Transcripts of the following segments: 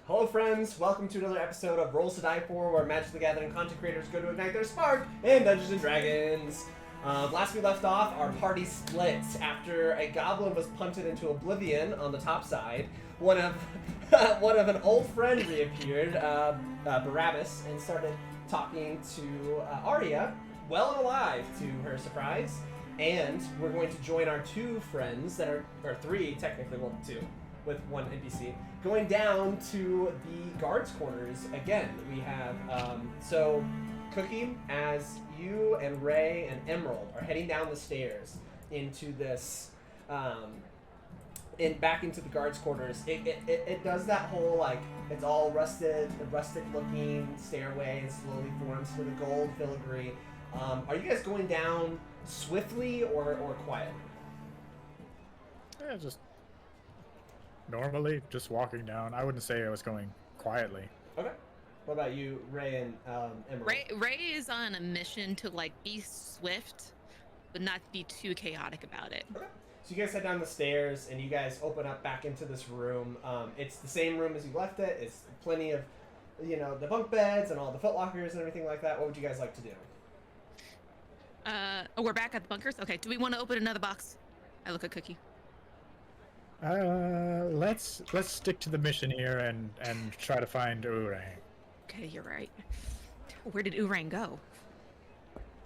Hello friends, welcome to another episode of Rolls to Die For, where Magic the Gathering content creators go to ignite their spark in Dungeons & Dragons. Last we left off, our party split after a goblin was punted into oblivion on the top side. One of an old friend reappeared, Barabbas, and started talking to Aria, well and alive to her surprise. And we're going to join our two friends that are, or three technically, well two, with one NPC, going down to the guards' quarters again. We have, so Cookie, as you and Ray and Emerald are heading down the stairs into this, back into the guards' quarters, it does that whole, like, it's all rustic looking stairway and slowly forms for the gold filigree. Are you guys going down swiftly or quietly? Yeah, just normally, just walking down. I wouldn't say I was going quietly. Okay. What about you, Ray and Emerald? Ray is on a mission to like be swift, but not be too chaotic about it. Okay. So you guys head down the stairs and you guys open up back into this room. It's the same room as you left it. It's plenty of, the bunk beds and all the footlockers and everything like that. What would you guys like to do? We're back at the bunkers. Okay. Do we want to open another box? I look at Cookie. Let's stick to the mission here and try to find Urang. Okay, you're right. Where did Urang go?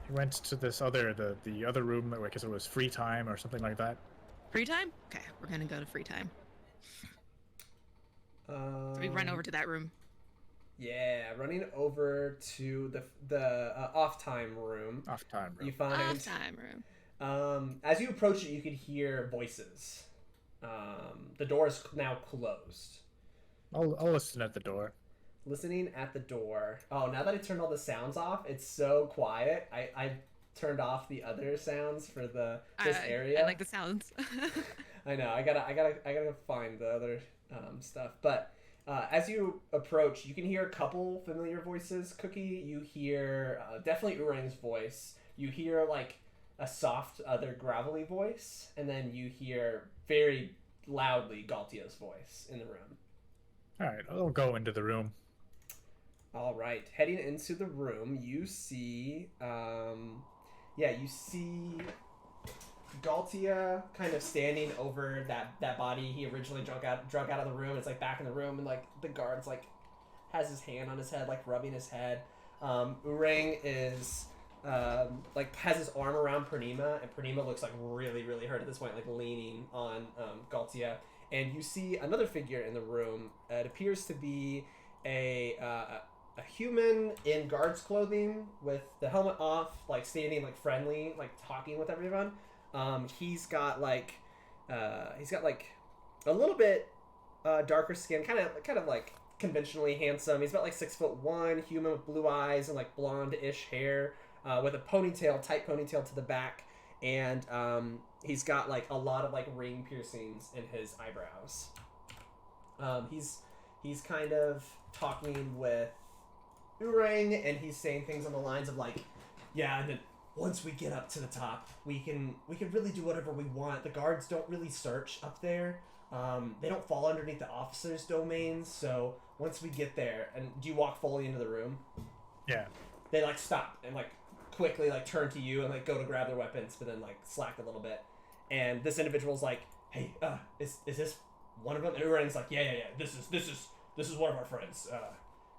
He went to this the other room, I guess it was free time or something like that. Free time? Okay, we're gonna go to free time. So we run over to that room. Yeah, running over to the off time room. Off time room. You find Off time room. as you approach it, you could hear voices. The door is now closed. I'll listen at the door. Listening at the door. Oh, now that I turned all the sounds off, it's so quiet. I turned off the other sounds for this area. I like the sounds. I know. I gotta find the other stuff. But as you approach, you can hear a couple familiar voices. Cookie, you hear definitely Urang's voice. You hear like a soft, other gravelly voice, and then you hear very loudly Galtia's voice in the room. All right, I'll go into the room. All right, heading into the room, you see, you see Galtia kind of standing over that body he originally drug out of the room. It's like back in the room, and like the guard's like has his hand on his head, like rubbing his head. Urang is has his arm around Purnima, and Purnima looks like really, really hurt at this point, like leaning on Galtia. And you see another figure in the room. It appears to be a human in guard's clothing with the helmet off, like standing like friendly, like talking with everyone. He's got like a little bit darker skin, kind of like conventionally handsome. He's about like 6'1", human with blue eyes and like blonde-ish hair, with a tight ponytail to the back, and he's got like a lot of like ring piercings in his eyebrows. He's kind of talking with Urang, and he's saying things on the lines of like, yeah, and then once we get up to the top, we can really do whatever we want. The guards don't really search up there. They don't fall underneath the officers' domains, so once we get there, and do you walk fully into the room? Yeah. They like stop and like quickly like turn to you and like go to grab their weapons, but then like slack a little bit. And this individual's like, hey, is this one of them? And Urang's like, yeah, this is one of our friends.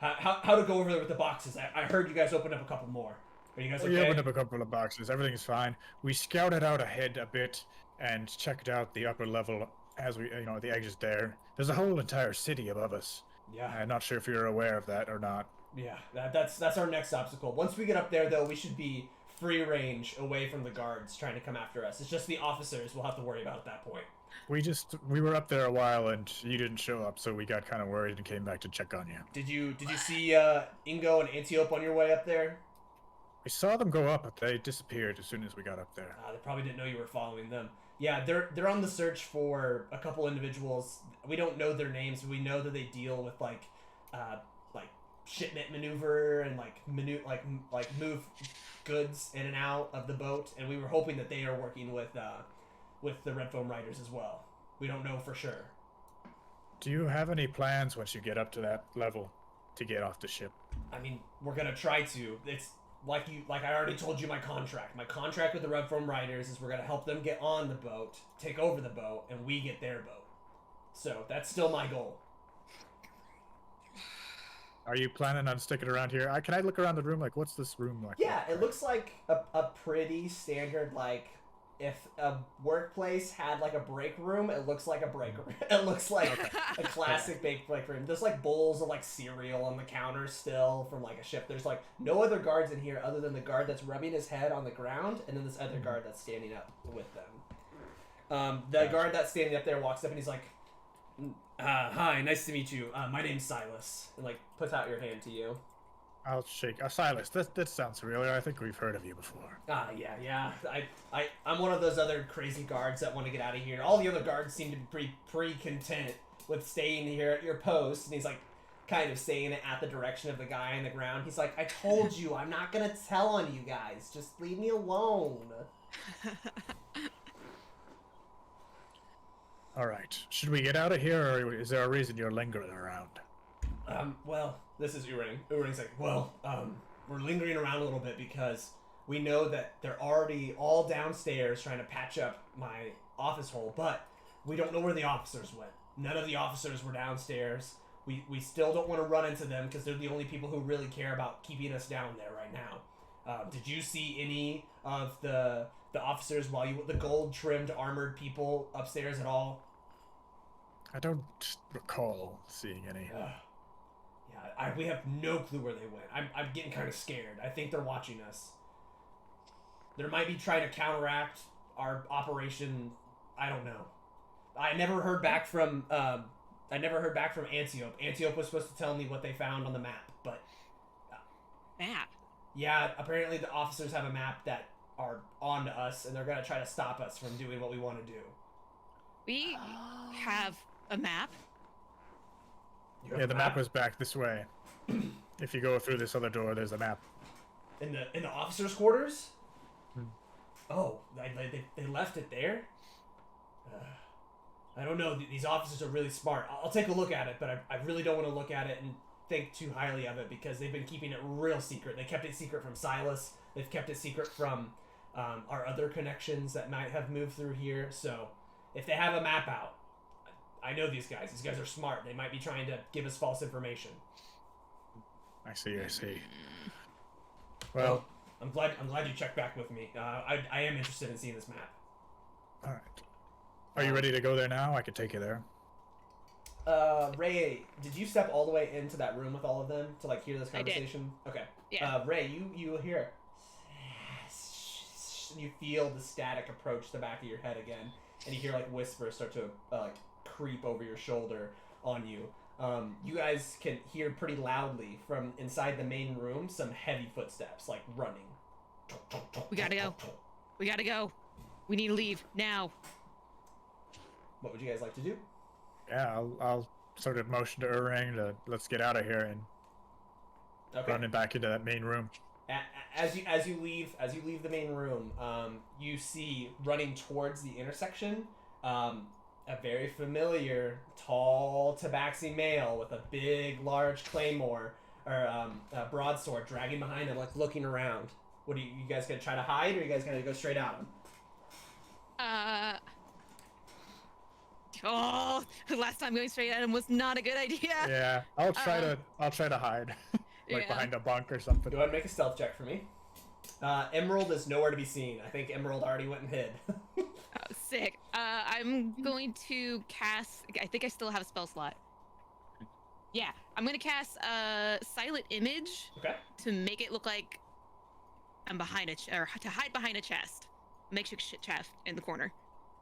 How to go over there with the boxes? I heard you guys opened up a couple more. Are you guys okay? We opened up a couple of boxes. Everything's fine. We scouted out ahead a bit and checked out the upper level as we, the edges there. There's a whole entire city above us. Yeah. I'm not sure if you're aware of that or not. Yeah, that's our next obstacle. Once we get up there, though, we should be free range away from the guards trying to come after us. It's just the officers we'll have to worry about at that point. We were up there a while and you didn't show up, so we got kind of worried and came back to check on you. Did you see Ingo and Antiope on your way up there? We saw them go up, but they disappeared as soon as we got up there. They probably didn't know you were following them. Yeah, they're on the search for a couple individuals. We don't know their names, but we know that they deal with like shipment maneuver and like move goods in and out of the boat, and we were hoping that they are working with the Red Foam Riders as well. We don't know for sure. Do you have any plans once you get up to that level to get off the ship? I mean, we're gonna try to. It's like I already told you my contract. My contract with the Red Foam Riders is we're gonna help them get on the boat, take over the boat, and we get their boat. So that's still my goal. Are you planning on sticking around here? Can I look around the room? Like, what's this room like? Yeah, it looks like a pretty standard, like, if a workplace had, like, a break room, it looks like a break room. It looks like a classic break room. There's, like, bowls of, like, cereal on the counter still from, like, a ship. There's, like, no other guards in here other than the guard that's rubbing his head on the ground, and then this other guard that's standing up with them. The guard that's standing up there walks up and he's like, hi, nice to meet you. My name's Silas. And, like, puts out your hand to you. I'll shake. Silas, that sounds familiar. I think we've heard of you before. Yeah. I'm one of those other crazy guards that want to get out of here. All the other guards seem to be pretty content with staying here at your post. And he's, like, kind of saying it at the direction of the guy on the ground. He's like, I told you, I'm not going to tell on you guys. Just leave me alone. All right. Should we get out of here, or is there a reason you're lingering around? Well, this is Uring. Uring's like, we're lingering around a little bit because we know that they're already all downstairs trying to patch up my office hole, but we don't know where the officers went. None of the officers were downstairs. We still don't want to run into them because they're the only people who really care about keeping us down there right now. Did you see any of the officers while the gold-trimmed armored people upstairs at all? I don't recall seeing any. We have no clue where they went. I'm getting kind of scared. I think they're watching us. They might be trying to counteract our operation. I don't know. I never heard back from Antiope. Antiope was supposed to tell me what they found on the map, but Map. Yeah, apparently the officers have a map that are on to us, and they're gonna try to stop us from doing what we want to do. We have a map. Yeah, the map was back this way. If you go through this other door, there's a map. In the officers' quarters? Oh, they left it there? I don't know. These officers are really smart. I'll take a look at it, but I really don't want to look at it and think too highly of it because they've been keeping it real secret. They kept it secret from Silas. They've kept it secret from our other connections that might have moved through here. So if they have a map out, I know these guys. These guys are smart. They might be trying to give us false information. I see. Well, I'm glad you checked back with me. I am interested in seeing this map. All right. Are you ready to go there now? I could take you there. Ray, did you step all the way into that room with all of them to like hear this conversation? I did. Okay. Yeah. Ray, you hear. You feel the static approach the back of your head again, and you hear like whispers start to like creep over your shoulder on you. You guys can hear pretty loudly from inside the main room some heavy footsteps, like running. We gotta go. We gotta go. We need to leave now. What would you guys like to do? Yeah, I'll sort of motion to Urang to let's get out of here and running back into that main room. As you leave the main room, you see running towards the intersection a very familiar tall tabaxi male with a big large claymore or a broadsword dragging behind him, like looking around. What are you guys gonna try to hide, or are you guys gonna go straight at him? Oh, last time going straight at him was not a good idea. Yeah, I'll try to hide, like behind a bunk or something. Go ahead and make a stealth check for me. Emerald is nowhere to be seen. I think Emerald already went and hid. Oh, sick. I'm going to cast. I think I still have a spell slot. Yeah, I'm gonna cast Silent Image. Okay. To make it look like I'm behind or to hide behind a chest. Makeshift chest in the corner.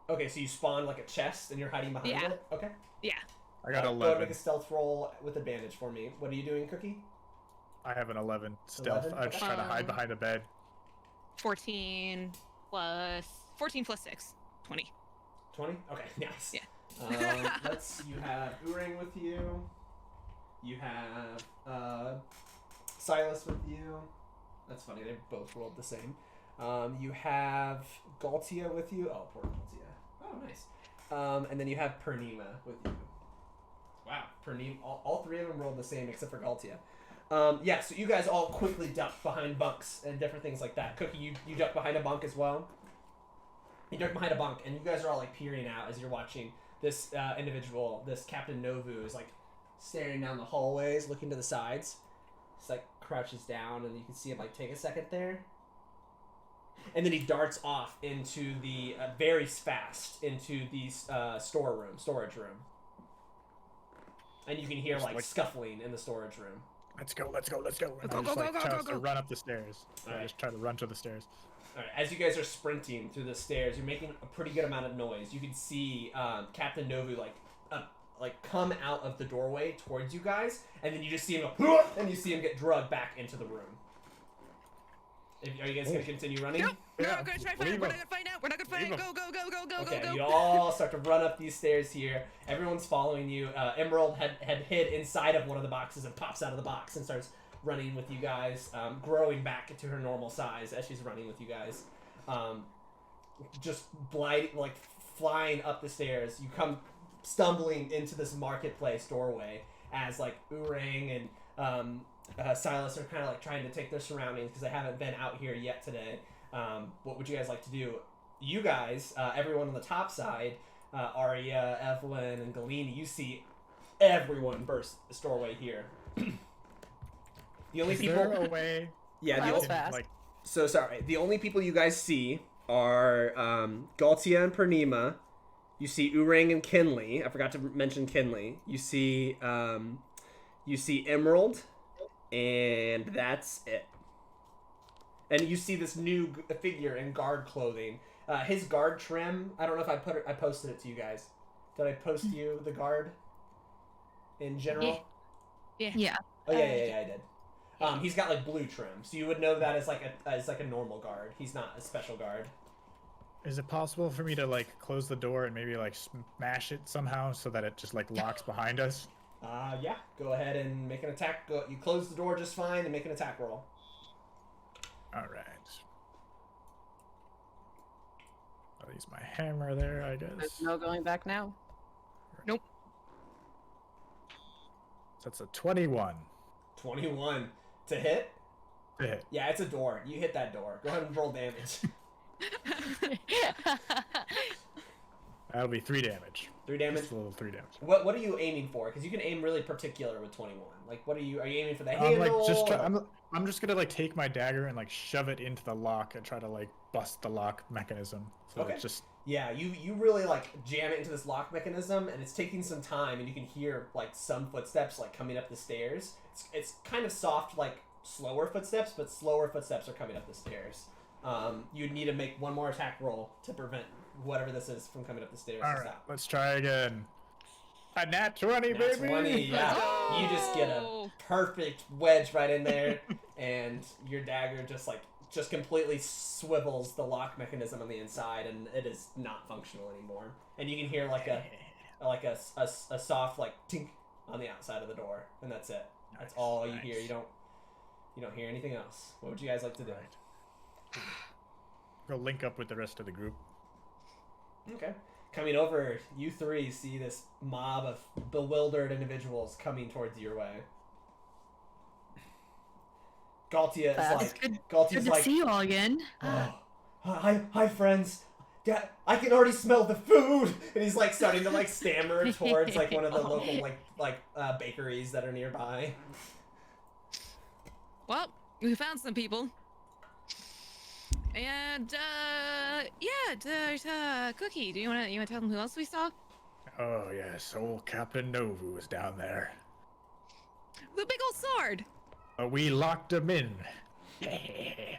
Okay, so you spawn like a chest and you're hiding behind it? Okay. Yeah. I got 11. Go ahead and make a stealth roll with advantage for me. What are you doing, Cookie? I have an 11 stealth. 11? I'm just trying to hide behind a bed. 14 plus 6. 20. 20? Okay, nice. Yeah. You have Urang with you. You have Silas with you. That's funny, they both rolled the same. You have Galtia with you. Oh, poor Galtia. Oh, nice. And then you have Purnima with you. Wow, all three of them rolled the same except for Galtia. Yeah, so you guys all quickly duck behind bunks and different things like that. Cookie, you duck behind a bunk as well. You duck behind a bunk, and you guys are all like peering out as you're watching this individual, this Captain Novu, is like staring down the hallways, looking to the sides. He's like crouches down, and you can see him like take a second there, and then he darts off into the very fast into the storage room, and you can hear like scuffling in the storage room. Let's go. And I just to run up the stairs. I just try to run to the stairs. All right, as you guys are sprinting through the stairs, you're making a pretty good amount of noise. You can see Captain Novu like come out of the doorway towards you guys, and then you just see him go, and you see him get drugged back into the room. Are you guys going to continue running? Nope. Yeah. No, we're going to try to find out. We're not going to find out. We're not going to find out. Go. Okay, you all start to run up these stairs here. Everyone's following you. Emerald had hid inside of one of the boxes and pops out of the box and starts running with you guys, growing back to her normal size as she's running with you guys. Just flying up the stairs. You come stumbling into this marketplace doorway as like Urang and Silas are kind of like trying to take their surroundings because they haven't been out here yet today. What would you guys like to do? You guys, everyone on the top side, Aria, Evelyn, and Galene, you see everyone burst this doorway here. The only people. There a way? Yeah, that was fast. So sorry. The only people you guys see are Galtia and Purnima. You see Urang and Kinley. I forgot to mention Kinley. You see Emerald, and that's it. And you see this new figure in guard clothing. His guard trim. I don't know if I posted it to you guys. Did I post you the guard? In general. Yeah. Oh yeah, I did. He's got like blue trim, so you would know that as like a normal guard. He's not a special guard. Is it possible for me to like close the door and maybe like smash it somehow so that it just like locks behind us? Yeah. Go ahead and make an attack. You close the door just fine and make an attack roll. All right. I'll use my hammer there, I guess. There's no going back now. Nope. That's a 21. 21 to hit. To hit. Yeah, it's a door. You hit that door. Go ahead and roll damage. That'll be 3 damage. 3 damage. Just a little 3 damage. What are you aiming for? Because you can aim really particular with 21. Like, are you aiming for the handle? I'm just gonna like take my dagger and like shove it into the lock and try to like bust the lock mechanism. So okay. It's just. Yeah, you really like jam it into this lock mechanism, and it's taking some time, and you can hear like some footsteps like coming up the stairs. It's kind of soft, like slower footsteps, but slower footsteps are coming up the stairs. You'd need to make one more attack roll to prevent whatever this is from coming up the stairs. All right, let's try again. A nat 20, nat baby! 20, yeah. You just get a perfect wedge right in there, and your dagger just completely swivels the lock mechanism on the inside, and it is not functional anymore. And you can hear like a soft like tink on the outside of the door, and that's it. That's all you hear. You don't hear anything else. What would you guys like to do? Right. Go link up with the rest of the group. Okay. Coming over, you three see this mob of bewildered individuals coming towards your way. Galtia is good to see you all again. Oh, hi friends. Yeah, I can already smell the food. And he's like starting to like stammer towards like one of the local bakeries that are nearby. Well, we found some people. And Cookie, do you wanna tell them who else we saw? Oh yes, old Captain Novu was down there. The big old sword. We locked him in. Did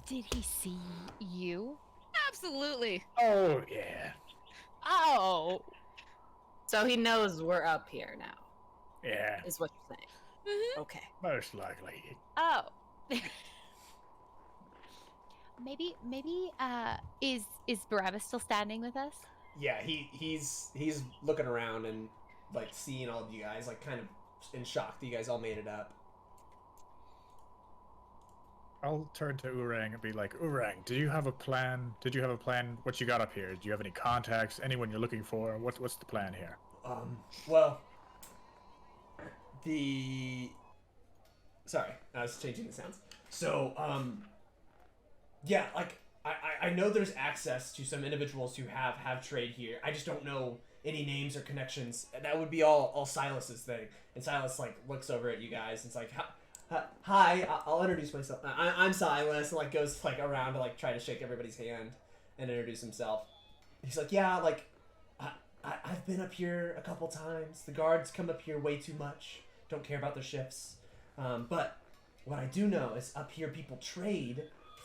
he see you? Absolutely. Oh yeah. Oh. So he knows we're up here now. Yeah. Is what you're saying. Mm-hmm. Okay. Most likely. Oh. Maybe is Barabbas still standing with us? Yeah, he's looking around and like seeing all of you guys, like kind of in shock that you guys all made it up. I'll turn to Urang and be like, Urang, do you have a plan? Did you have a plan? What you got up here? Do you have any contacts? Anyone you're looking for? What's the plan here? Well, Sorry, I was changing the sounds. So, yeah, like, I know there's access to some individuals who have trade here. I just don't know any names or connections. That would be all Silas's thing. And Silas, like, looks over at you guys and it's like, hi, I'll introduce myself. I'm Silas, and, like, goes, like, around to, like, try to shake everybody's hand and introduce himself. He's like, yeah, like, I've been up here a couple times. The guards come up here way too much. Don't care about their shifts. But what I do know is up here people trade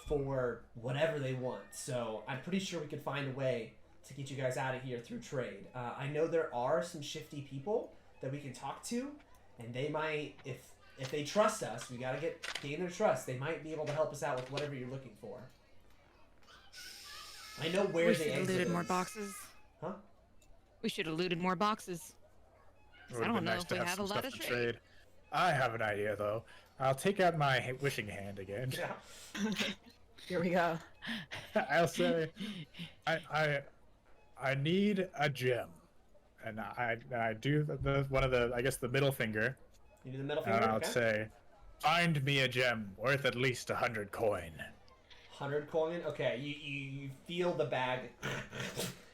for whatever they want. So I'm pretty sure we could find a way to get you guys out of here through trade. I know there are some shifty people that we can talk to, and they might, if they trust us, we gotta gain their trust. They might be able to help us out with whatever you're looking for. I know where the exit is. We should have looted more boxes. Huh? We should have looted more boxes. I don't know if we have a lot of trade. I have an idea, though. I'll take out my wishing hand again. Yeah. Here we go. I'll say, I need a gem, and I do one of the, I guess, the middle finger. You do the middle finger. And I'll okay. say, find me a gem worth at least 100 coin. 100 coin. Okay. You feel the bag,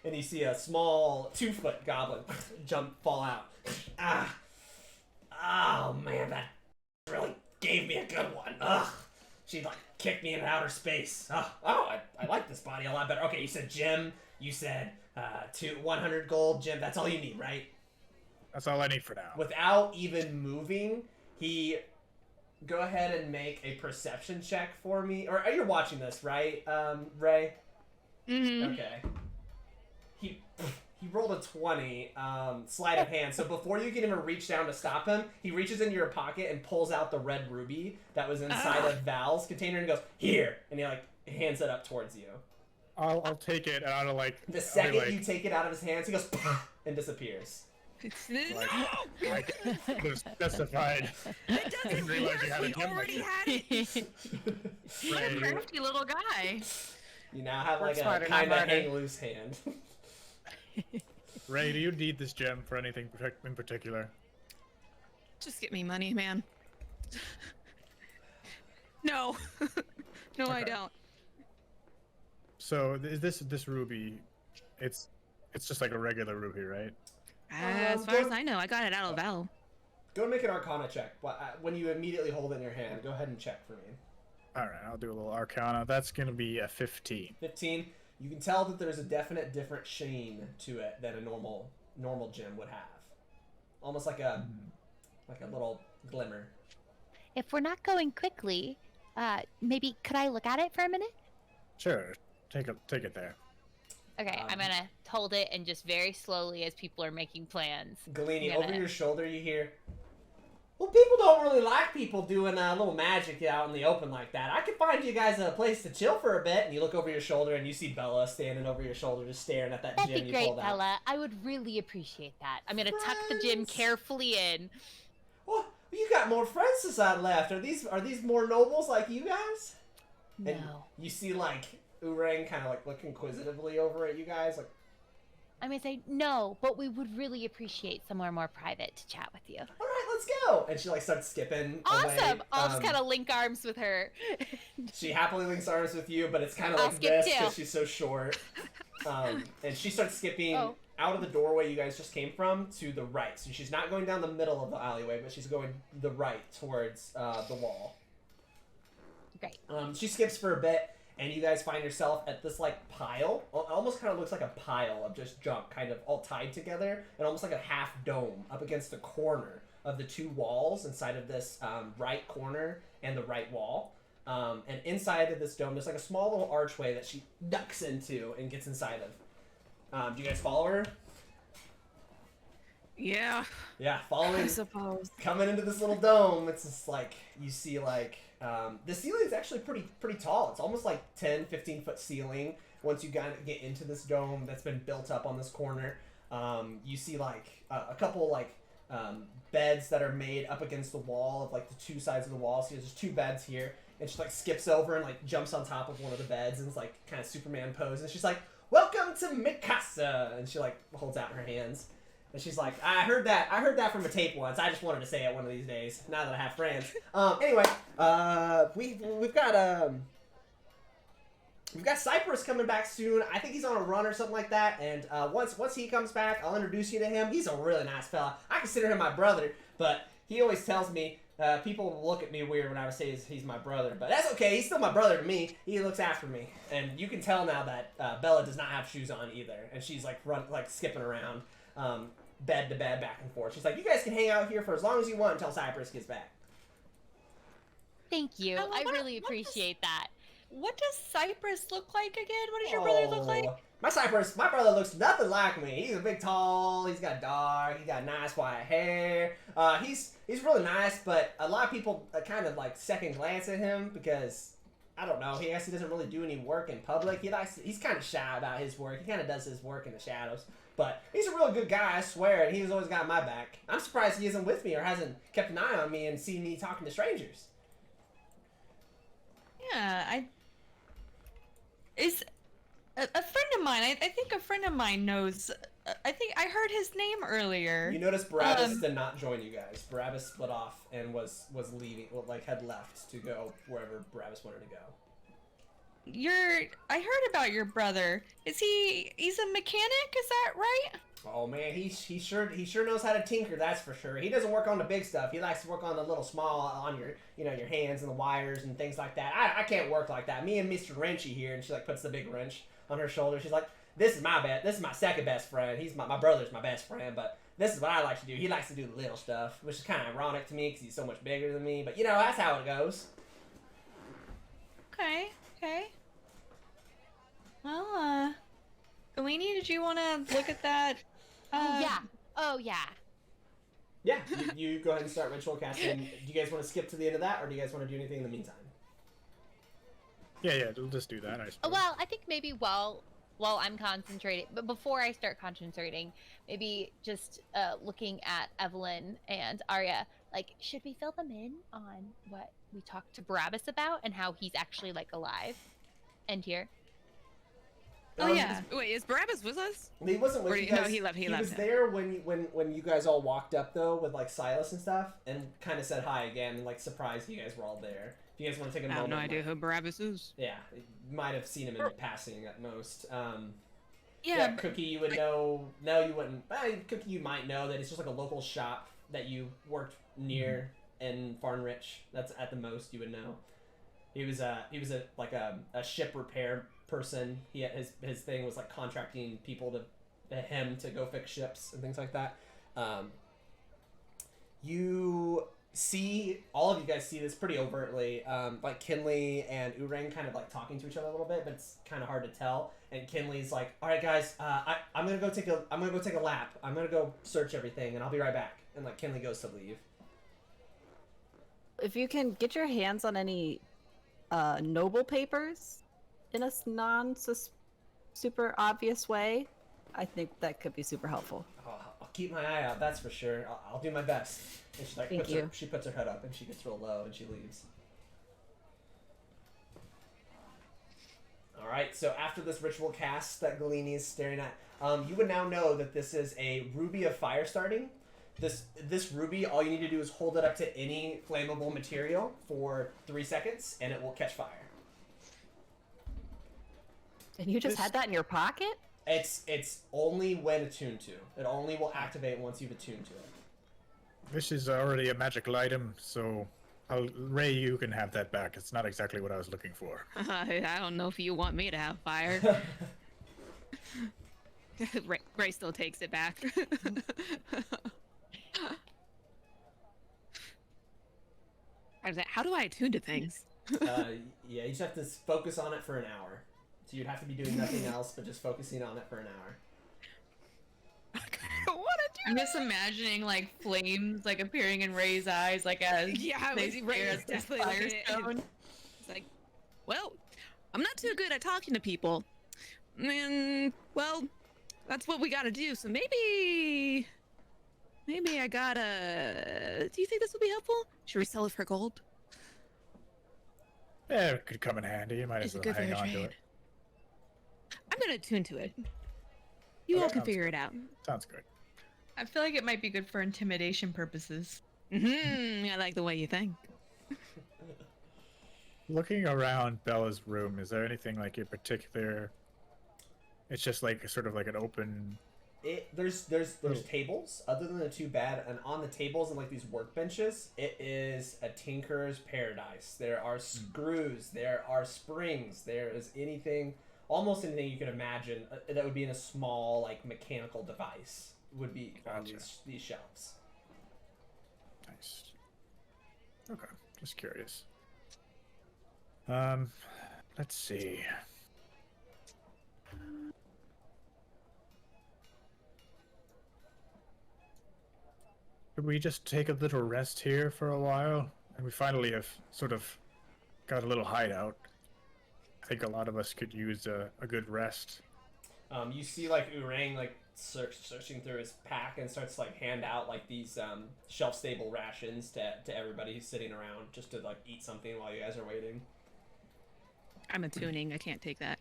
and you see a small 2-foot goblin fall out. Oh man, that really gave me a good one. Ugh. She like kicked me into outer space. I like this body a lot better. Okay, you said gem. You said 100 gold gem. That's all you need, right? That's all I need for now. Without even moving, go ahead and make a perception check for me. Or you're watching this, right, Ray? Mm-hmm. Okay. He rolled a 20, sleight of hand. So before you can even reach down to stop him, he reaches into your pocket and pulls out the red ruby that was inside of Val's container and goes, here! And he, like, hands it up towards you. I'll take it, and I'll, like... The second you take it out of his hands, he goes, and disappears. I could have specified. It doesn't realize you had a we gem already like had it. What a crafty little guy. You now have, Work like, smarter, a not kind of harder. hang loose hand. Ray, do you need this gem for anything in particular? Just get me money, man. No. No, I don't. So is this ruby? It's just like a regular ruby, right? As far as I know, I got it out of Val. Go and make an Arcana check. When you immediately hold it in your hand, go ahead and check for me. All right, I'll do a little Arcana. That's gonna be a 15. 15. You can tell that there's a definite different sheen to it than a normal gem would have. Almost like a little glimmer. If we're not going quickly, maybe could I look at it for a minute? Sure, take it there. Okay, I'm gonna hold it and just very slowly as people are making plans. Galene, over your shoulder you hear, well, people don't really like people doing a little magic out in the open like that. I could find you guys a place to chill for a bit. And you look over your shoulder and you see Bella standing over your shoulder just staring at that That'd gem be you great, pulled out. Bella. I would really appreciate that. I'm gonna tuck the gem carefully in. Well, you got more friends since I left. Are these more nobles like you guys? No. And you see, like, Urang kind of, like, look inquisitively over at you guys, like... I'm gonna say no, but we would really appreciate somewhere more private to chat with you. All right, let's go. And she, like, starts skipping Awesome! away. I'll just kind of link arms with her. She happily links arms with you, but it's kind of I'll like skip this too. because she's so short. And she starts skipping Oh. out of the doorway you guys just came from to the right. So she's not going down the middle of the alleyway, but she's going the right towards the wall. Great. She skips for a bit, and you guys find yourself at this, like, pile. It almost kind of looks like a pile of just junk, kind of all tied together, and almost like a half dome up against the corner of the two walls inside of this right corner and the right wall. And inside of this dome, there's like a small little archway that she ducks into and gets inside of. Do you guys follow her? Yeah. Yeah, following. I suppose. Coming into this little dome, it's just like, you see, like, the ceiling's actually pretty tall. It's almost like 10, 15-foot ceiling. Once you kind of get into this dome that's been built up on this corner, you see, like, a couple, like, beds that are made up against the wall of, like, the two sides of the wall. So there's two beds here, and she, like, skips over and, like, jumps on top of one of the beds and is, like, kind of Superman pose. And she's like, welcome to Mikasa! And she, like, holds out her hands. And she's like, I heard that from a tape once. I just wanted to say it one of these days. Now that I have friends. Anyway, we've got Cypress coming back soon. I think he's on a run or something like that. And once he comes back, I'll introduce you to him. He's a really nice fella. I consider him my brother, but he always tells me people look at me weird when I say he's my brother. But that's okay. He's still my brother to me. He looks after me. And you can tell now that Bella does not have shoes on either, and she's like skipping around. Bed to bed, back and forth. She's like, you guys can hang out here for as long as you want until Cypress gets back. Thank you. I really appreciate that. What does Cypress look like again? What does your brother look like? My brother looks nothing like me. He's a big, tall, he's got dark, he's got nice white hair. He's really nice, but a lot of people kind of like second glance at him because, I don't know, he doesn't really do any work in public. He's kind of shy about his work. He kind of does his work in the shadows. But he's a really good guy, I swear, and he's always got my back. I'm surprised he isn't with me or hasn't kept an eye on me and seen me talking to strangers. Yeah, Is a friend of mine, I think a friend of mine knows, I think I heard his name earlier. You notice Barabbas did not join you guys. Barabbas split off and was leaving, had left to go wherever Barabbas wanted to go. I heard about your brother. He's a mechanic, is that right? Oh man, he sure knows how to tinker, that's for sure. He doesn't work on the big stuff. He likes to work on the little small, on your hands and the wires and things like that. I can't work like that. Me and Mr. Wrenchy here, and she like puts the big wrench on her shoulder. She's like, this is my second best friend. My brother's my best friend, but this is what I like to do. He likes to do the little stuff, which is kind of ironic to me because he's so much bigger than me. But that's how it goes. Okay. Well, Galene, did you want to look at that? Oh yeah. Yeah, you go ahead and start ritual casting. Do you guys want to skip to the end of that, or do you guys want to do anything in the meantime? Yeah, we'll just do that, I suppose. Well, I think maybe while I'm concentrating, but before I start concentrating, maybe just looking at Evelyn and Aria, like, should we fill them in on what we talked to Barabbas about and how he's actually like alive and here? Oh yeah. Wait, is Barabbas with us? He wasn't with you guys. No, he left. He was there when you guys all walked up though with like Silas and stuff, and kind of said hi again and like surprised you guys were all there. If you guys want to take a moment. I have no idea who Barabbas is. Yeah, you might have seen him in passing at most. Yeah, Cookie, you would know. No, you wouldn't. Cookie, you might know that it's just like a local shop that you worked near in Farnrich. That's at the most you would know. He was a ship repair person. He had his thing was like contracting people to him to go fix ships and things like that. You see, all of you guys see this pretty overtly. Like Kinley and Urang kind of like talking to each other a little bit, but it's kind of hard to tell. And Kinley's like, "All right, guys, I'm gonna go take a lap. I'm gonna go search everything, and I'll be right back." And like Kinley goes to leave. If you can get your hands on any noble papers in a super obvious way, I think that could be super helpful. I'll keep my eye out, that's for sure. I'll do my best. And she like she puts her head up and she gets real low and she leaves. All right, so after this ritual cast that Galene is staring at, you would now know that this is a ruby of fire starting. This ruby, all you need to do is hold it up to any flammable material for 3 seconds, and it will catch fire. And you just had that in your pocket? It's only when attuned to. It only will activate once you've attuned to it. This is already a magical item, so Ray, you can have that back. It's not exactly what I was looking for. I don't know if you want me to have fire. Ray still takes it back. How do I attune to things? Yeah, you just have to focus on it for an hour. So you'd have to be doing nothing else but just focusing on it for an hour. I'm just imagining like flames like appearing in Ray's eyes, like as Ray is definitely Firestone. It's like, well, I'm not too good at talking to people, and well, that's what we gotta do. So maybe I gotta. Do you think this will be helpful? Should we sell it for gold? Yeah, it could come in handy. You might as well hang on to it. I'm gonna attune to it. You all can figure it out. Sounds good. I feel like it might be good for intimidation purposes. I like the way you think. Looking around Bella's room, is there anything like in particular? It's just like sort of like an open. There's tables other than the two bed, and on the tables and like these workbenches, it is a tinker's paradise. There are screws, there are springs, there is anything, almost anything you could imagine that would be in a small like mechanical device would be on these shelves. Nice. Okay, just curious. Let's see. Could we just take a little rest here for a while? And we finally have sort of got a little hideout. I think a lot of us could use a good rest. You see like Urang like searching through his pack and starts to like hand out like these shelf stable rations to everybody who's sitting around just to like eat something while you guys are waiting. I'm attuning. I can't take that.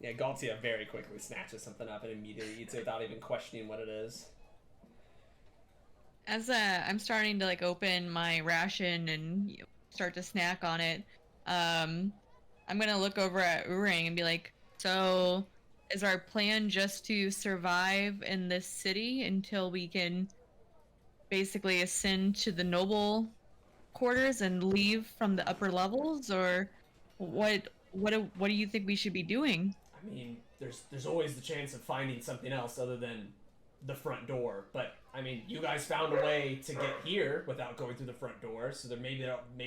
Yeah, Galtia very quickly snatches something up and immediately eats it without even questioning what it is. As I'm starting to like open my ration and start to snack on it, I'm gonna look over at Urang and be like, "So, is our plan just to survive in this city until we can basically ascend to the noble quarters and leave from the upper levels, or what do you think we should be doing?" I mean, there's always the chance of finding something else other than the front door. But I mean, you guys found a way to get here without going through the front door, so maybe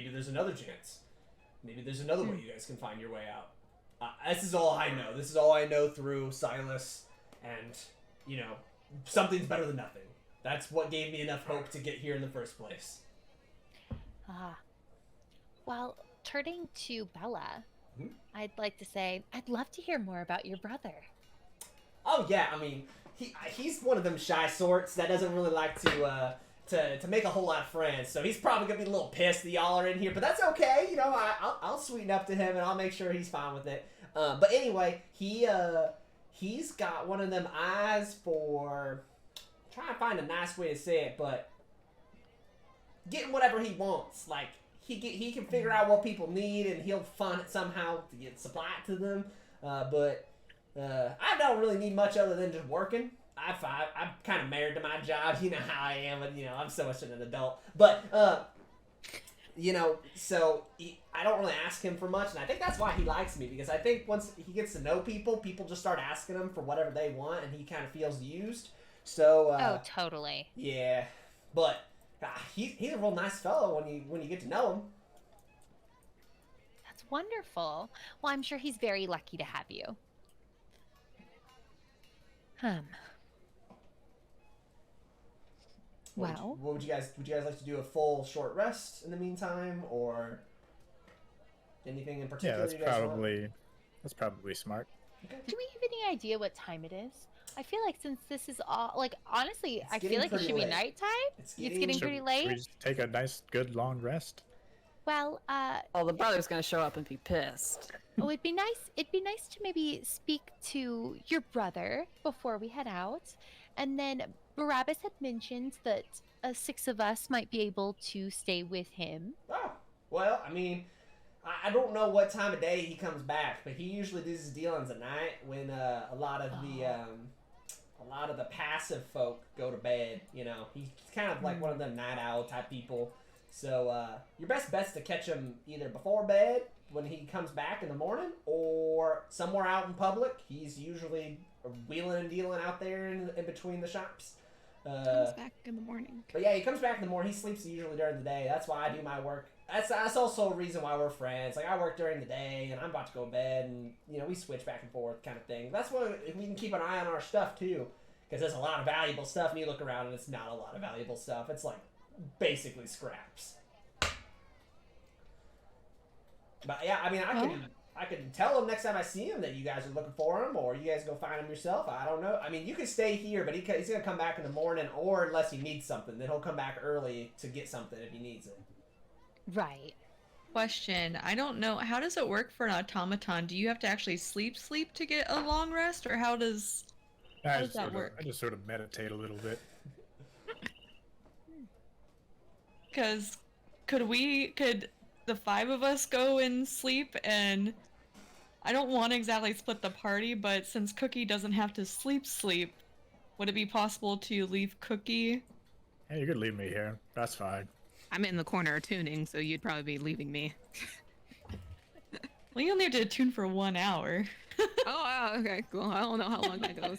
there's another chance. Maybe there's another way you guys can find your way out. This is all I know. This is all I know through Silas, and something's better than nothing. That's what gave me enough hope to get here in the first place. Well, turning to Bella, I'd like to say I'd love to hear more about your brother. Oh yeah, I mean, he's one of them shy sorts that doesn't really like to make a whole lot of friends. So he's probably gonna be a little pissed that y'all are in here, but that's okay. I'll sweeten up to him and I'll make sure he's fine with it. But anyway, he's got one of them eyes for, trying to find a nice way to say it, but getting whatever he wants. Like he can figure out what people need and he'll fund it somehow to supply it to them. But I don't really need much other than just working. I'm kind of married to my job. You know how I am, and I'm so much an adult. But so I don't really ask him for much, and I think that's why he likes me, because I think once he gets to know people, people just start asking him for whatever they want, and he kind of feels used. So oh, totally. Yeah, but he's a real nice fellow when you get to know him. That's wonderful. Well, I'm sure he's very lucky to have you. Well, would you guys like to do a full short rest in the meantime, or anything in particular? Yeah, that's probably smart. Okay. Do we have any idea what time it is? I feel like since this is all, like, honestly, I feel like it should be nighttime. It's getting pretty late. Should we just take a nice, good, long rest? Well, well, the brother's gonna show up and be pissed. oh, it'd be nice to maybe speak to your brother before we head out. And then Barabbas had mentioned that 6 of us might be able to stay with him. Oh, well, I mean, I don't know what time of day he comes back, but he usually does his dealings at night when a lot of the passive folk go to bed. He's kind of like one of them night owl type people. So your best bet's to catch him either before bed when he comes back in the morning, or somewhere out in public. He's usually wheeling and dealing out there in between the shops. Comes back in the morning. But yeah, he comes back in the morning. He sleeps usually during the day. That's why I do my work. That's also a reason why we're friends. Like, I work during the day, and I'm about to go to bed, and we switch back and forth kind of thing. That's why we can keep an eye on our stuff too, because there's a lot of valuable stuff, and you look around and it's not a lot of valuable stuff. It's like basically scraps. But yeah, I mean, I could tell him next time I see him that you guys are looking for him, or you guys go find him yourself. I don't know. I mean, you can stay here, but he's gonna come back in the morning, or unless he needs something, then he'll come back early to get something if he needs it. Right. Question. I don't know. How does it work for an automaton? Do you have to actually sleep to get a long rest, or how does... How does that work? I just sort of meditate a little bit. Because could the 5 of us go and sleep? And I don't want to exactly split the party, but since Cookie doesn't have to sleep, would it be possible to leave Cookie? Hey, you could leave me here. That's fine. I'm in the corner tuning, so you'd probably be leaving me. Well, you only have to attune for 1 hour. Oh, okay, cool. I don't know how long that goes.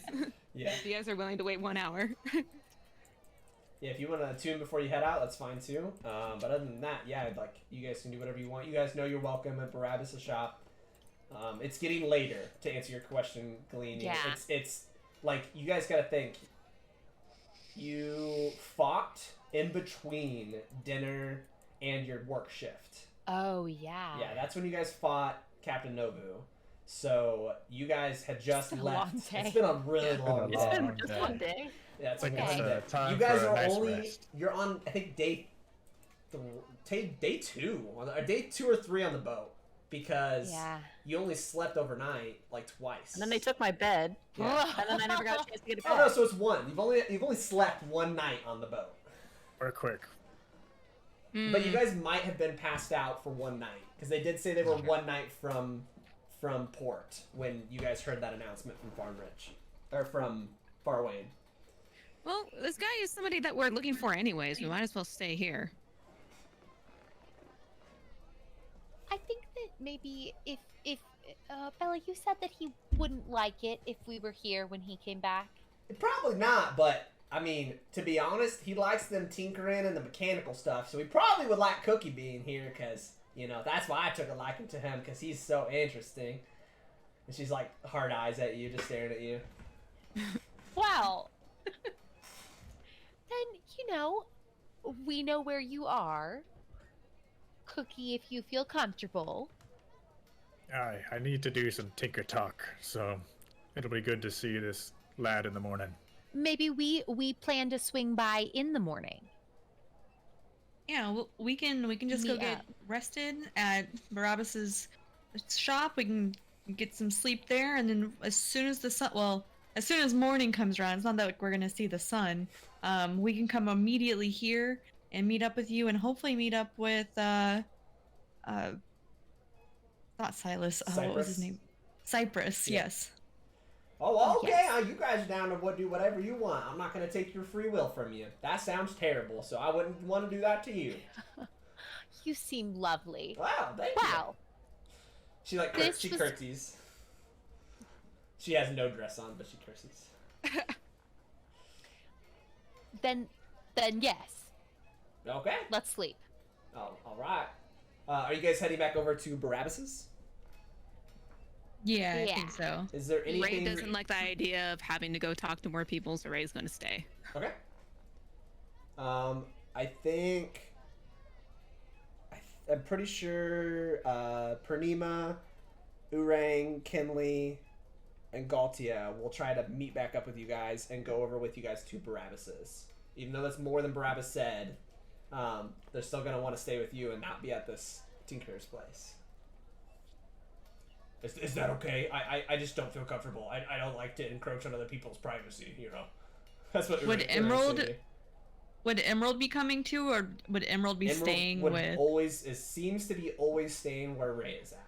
Yeah. If you guys are willing to wait 1 hour. Yeah, if you want to tune before you head out, that's fine too. But other than that, yeah, like you guys can do whatever you want. You guys know you're welcome at Barabbas' shop. It's getting later, to answer your question, Galene. Yeah. It's like you guys gotta think. You fought in between dinner and your work shift. Oh yeah. Yeah, that's when you guys fought Captain Nobu. So you guys had just been a left. long day. It's been a really long It's day. been just one day. Yeah, it's Like like Okay. one day. time You guys for a are nice only rest. you're on I think day 2 or day 2 or 3 on the boat because Yeah. you only slept overnight like twice. And then they took my bed, Yeah. and then I never got a chance to get it Oh back. no, so it's one. You've only slept one night on the boat. We're quick. But you guys might have been passed out for one night because they did say they were one night from port when you guys heard that announcement from Farmridge or from Farwayne. Well, this guy is somebody that we're looking for anyways. We might as well stay here. I think that maybe if Bella, you said that he wouldn't like it if we were here when he came back. Probably not, but I mean, to be honest, he likes them tinkering and the mechanical stuff, so he probably would like Cookie being here because, you know, that's why I took a liking to him because he's so interesting. And she's like hard eyes at you, just staring at you. Well, then, you know, we know where you are. Cookie, if you feel comfortable. I need to do some tinker talk, so it'll be good to see this lad in the morning. Maybe we plan to swing by in the morning. Yeah, we can just go Meet get up. rested at Barabbas's shop. We can get some sleep there, and then as soon as as soon as morning comes around, it's not that we're gonna see the sun. We can come immediately here and meet up with you, and hopefully meet up with not Silas. What was his Cypress? name? Cypress. Yeah. Yes. Oh, okay. Yes. You guys are down to do whatever you want. I'm not going to take your free will from you. That sounds terrible, so I wouldn't want to do that to you. You seem lovely. Wow, thank you. Wow. She like This she was- curtsies. She has no dress on, but she curtsies. Then yes. Okay. Let's sleep. Oh, all right. Are you guys heading back over to Barabbas's? Yeah, I Yeah. think so. Is there Ray anything? doesn't like the idea of having to go talk to more people, so Ray's going to stay. Okay. I think. I'm pretty sure Purnima, Urang, Kinley, and Galtia will try to meet back up with you guys and go over with you guys to Barabbas's. Even though that's more than Barabbas said, they're still going to want to stay with you and not be at this Tinker's place. Is that okay? I just don't feel comfortable. I don't like to encroach on other people's privacy, you know? That's what Would Urang Emerald- said to me. Would Emerald be coming too, or would Emerald be Emerald staying would with? always it seems to be always staying where Ray is at.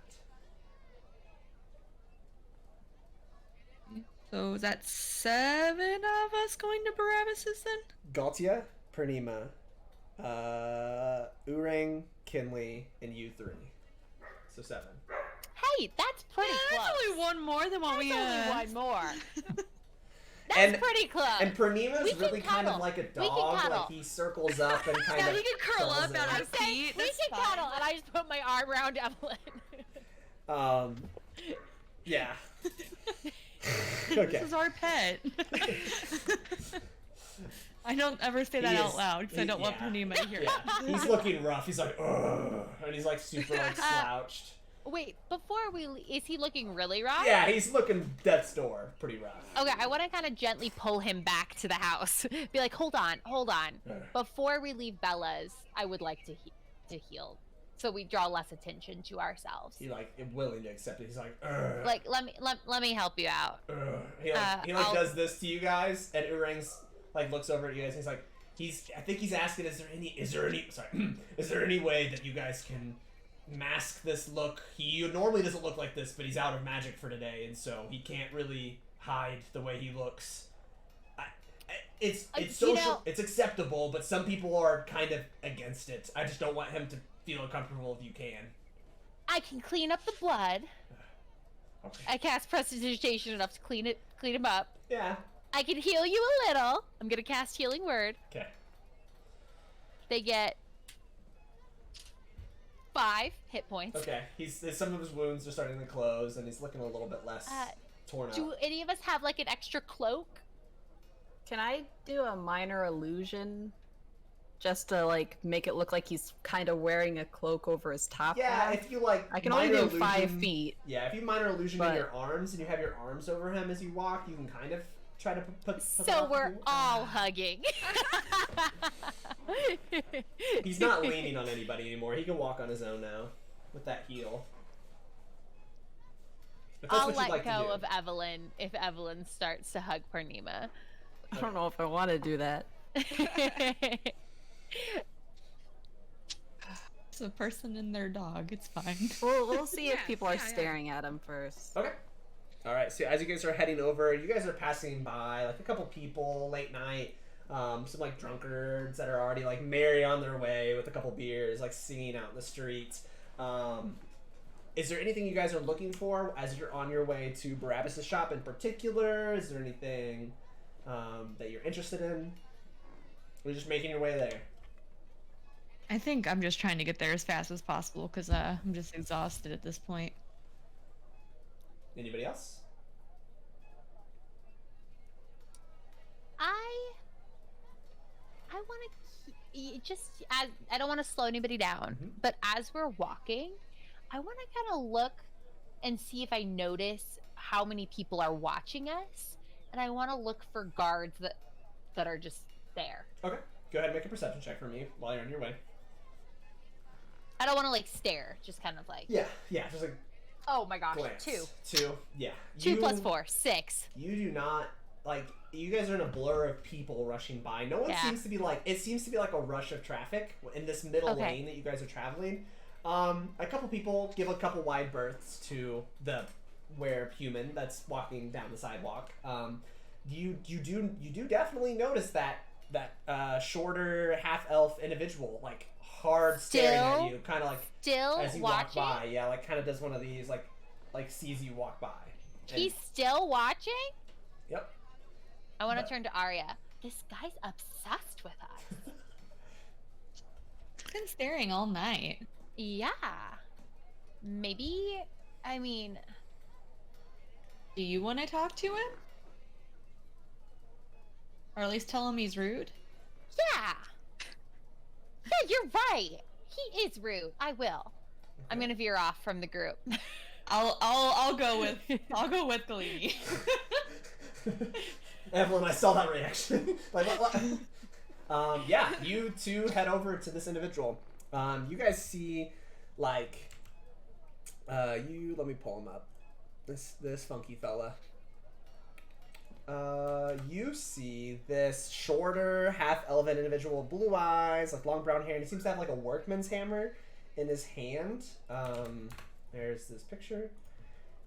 So is that 7 of us going to Barabbas's then? Galtia, Purnima, Urang, Kinley, and you 3. So 7. Hey, that's pretty That's close. only one more than what That's we only one more. That's And- pretty close. And Purnima's We can really kind of cuddle. like a We can dog. cuddle. Like he circles up and kind Yeah, of. he can curl curls up out in. of his seat. we That's can fine. cuddle, and I just put my arm around Evelyn. Yeah. This Okay. is our pet. I don't ever say that He out is- loud because I don't want yeah. Purnima to hear it. Yeah. He's looking rough. He's like, ugh, and he's like super like slouched. Wait, before is he looking really rough? Yeah, he's looking death's door, pretty rough. Okay, I want to kind of gently pull him back to the house. Be like, hold on. Before we leave Bella's, I would like to heal so we draw less attention to ourselves. He like willing to accept it. He's like, ugh, Like, let me help you out. ugh. He does this to you guys, and Urang's like looks over at you guys. And I think he's asking, is there any way that you guys can mask this look? He normally doesn't look like this, but he's out of magic for today, and so he can't really hide the way he looks. It's social, it's acceptable, but some people are kind of against it. I just don't want him to feel uncomfortable if you can. I can clean up the blood. Okay. I cast prestidigitation enough to clean him up. Yeah. I can heal you a little. I'm gonna cast Healing Word. Okay. They get 5 hit points. Okay. Some of his wounds are starting to close, and he's looking a little bit less torn up. Do any of us have like an extra cloak? Can I do a minor illusion just to like make it look like he's kind of wearing a cloak over his top? Yeah, half? if you like, I can only minor do 5 illusion- feet. Yeah, if you minor illusion in But- your arms and you have your arms over him as you walk, you can kind of try to put So we're all hugging. He's not leaning on anybody anymore. He can walk on his own now with that heel. If that's I'll what you'd let like to go do. of Evelyn if Evelyn starts to hug Parnima. I don't know if I want to do that. It's a person and their dog. It's fine. We'll see if Yeah, people are yeah. staring at him first. Okay. All right. So as you guys are heading over, you guys are passing by like a couple people late night. Some like drunkards that are already like merry on their way with a couple beers, like singing out in the streets. Is there anything you guys are looking for as you're on your way to Barabbas' shop in particular? Is there anything that you're interested in? Or just making your way there? I think I'm just trying to get there as fast as possible because I'm just exhausted at this point. Anybody else? I want to just as I don't want to slow anybody down, but as we're walking, I want to kind of look and see if I notice how many people are watching us, and I want to look for guards that are just there. Okay. Go ahead and make a perception check for me while you're on your way. I don't want to like stare, just kind of like. Yeah, just like Oh my gosh, glance. 2. 2, yeah. 2 plus 4, 6. You do not, like, you guys are in a blur of people rushing by. No one Yeah. seems to be like, it seems to be like a rush of traffic in this middle Okay. lane that you guys are traveling. A couple people give a couple wide berths to the human that's walking down the sidewalk. You do definitely notice that shorter half elf individual, like hard staring at you, kind of like Still as you watching? walk by. Yeah, like kind of does one of these, like sees you walk by. And- He's still watching? Yep. I want to But- turn to Aria. This guy's obsessed with us. I've been staring all night. Yeah. Maybe, I mean, Do you want to talk to him? Or at least tell him he's rude? yeah. Yeah, you're right. He is rude. I will. I'm gonna veer off from the group. I'll go with Galene. Evelyn, I saw that reaction. Like, what? Yeah, you two head over to this individual. You guys see, like, let me pull him up. This funky fella. You see this shorter, half-elven individual with blue eyes, like long brown hair, and he seems to have like a workman's hammer in his hand. There's this picture.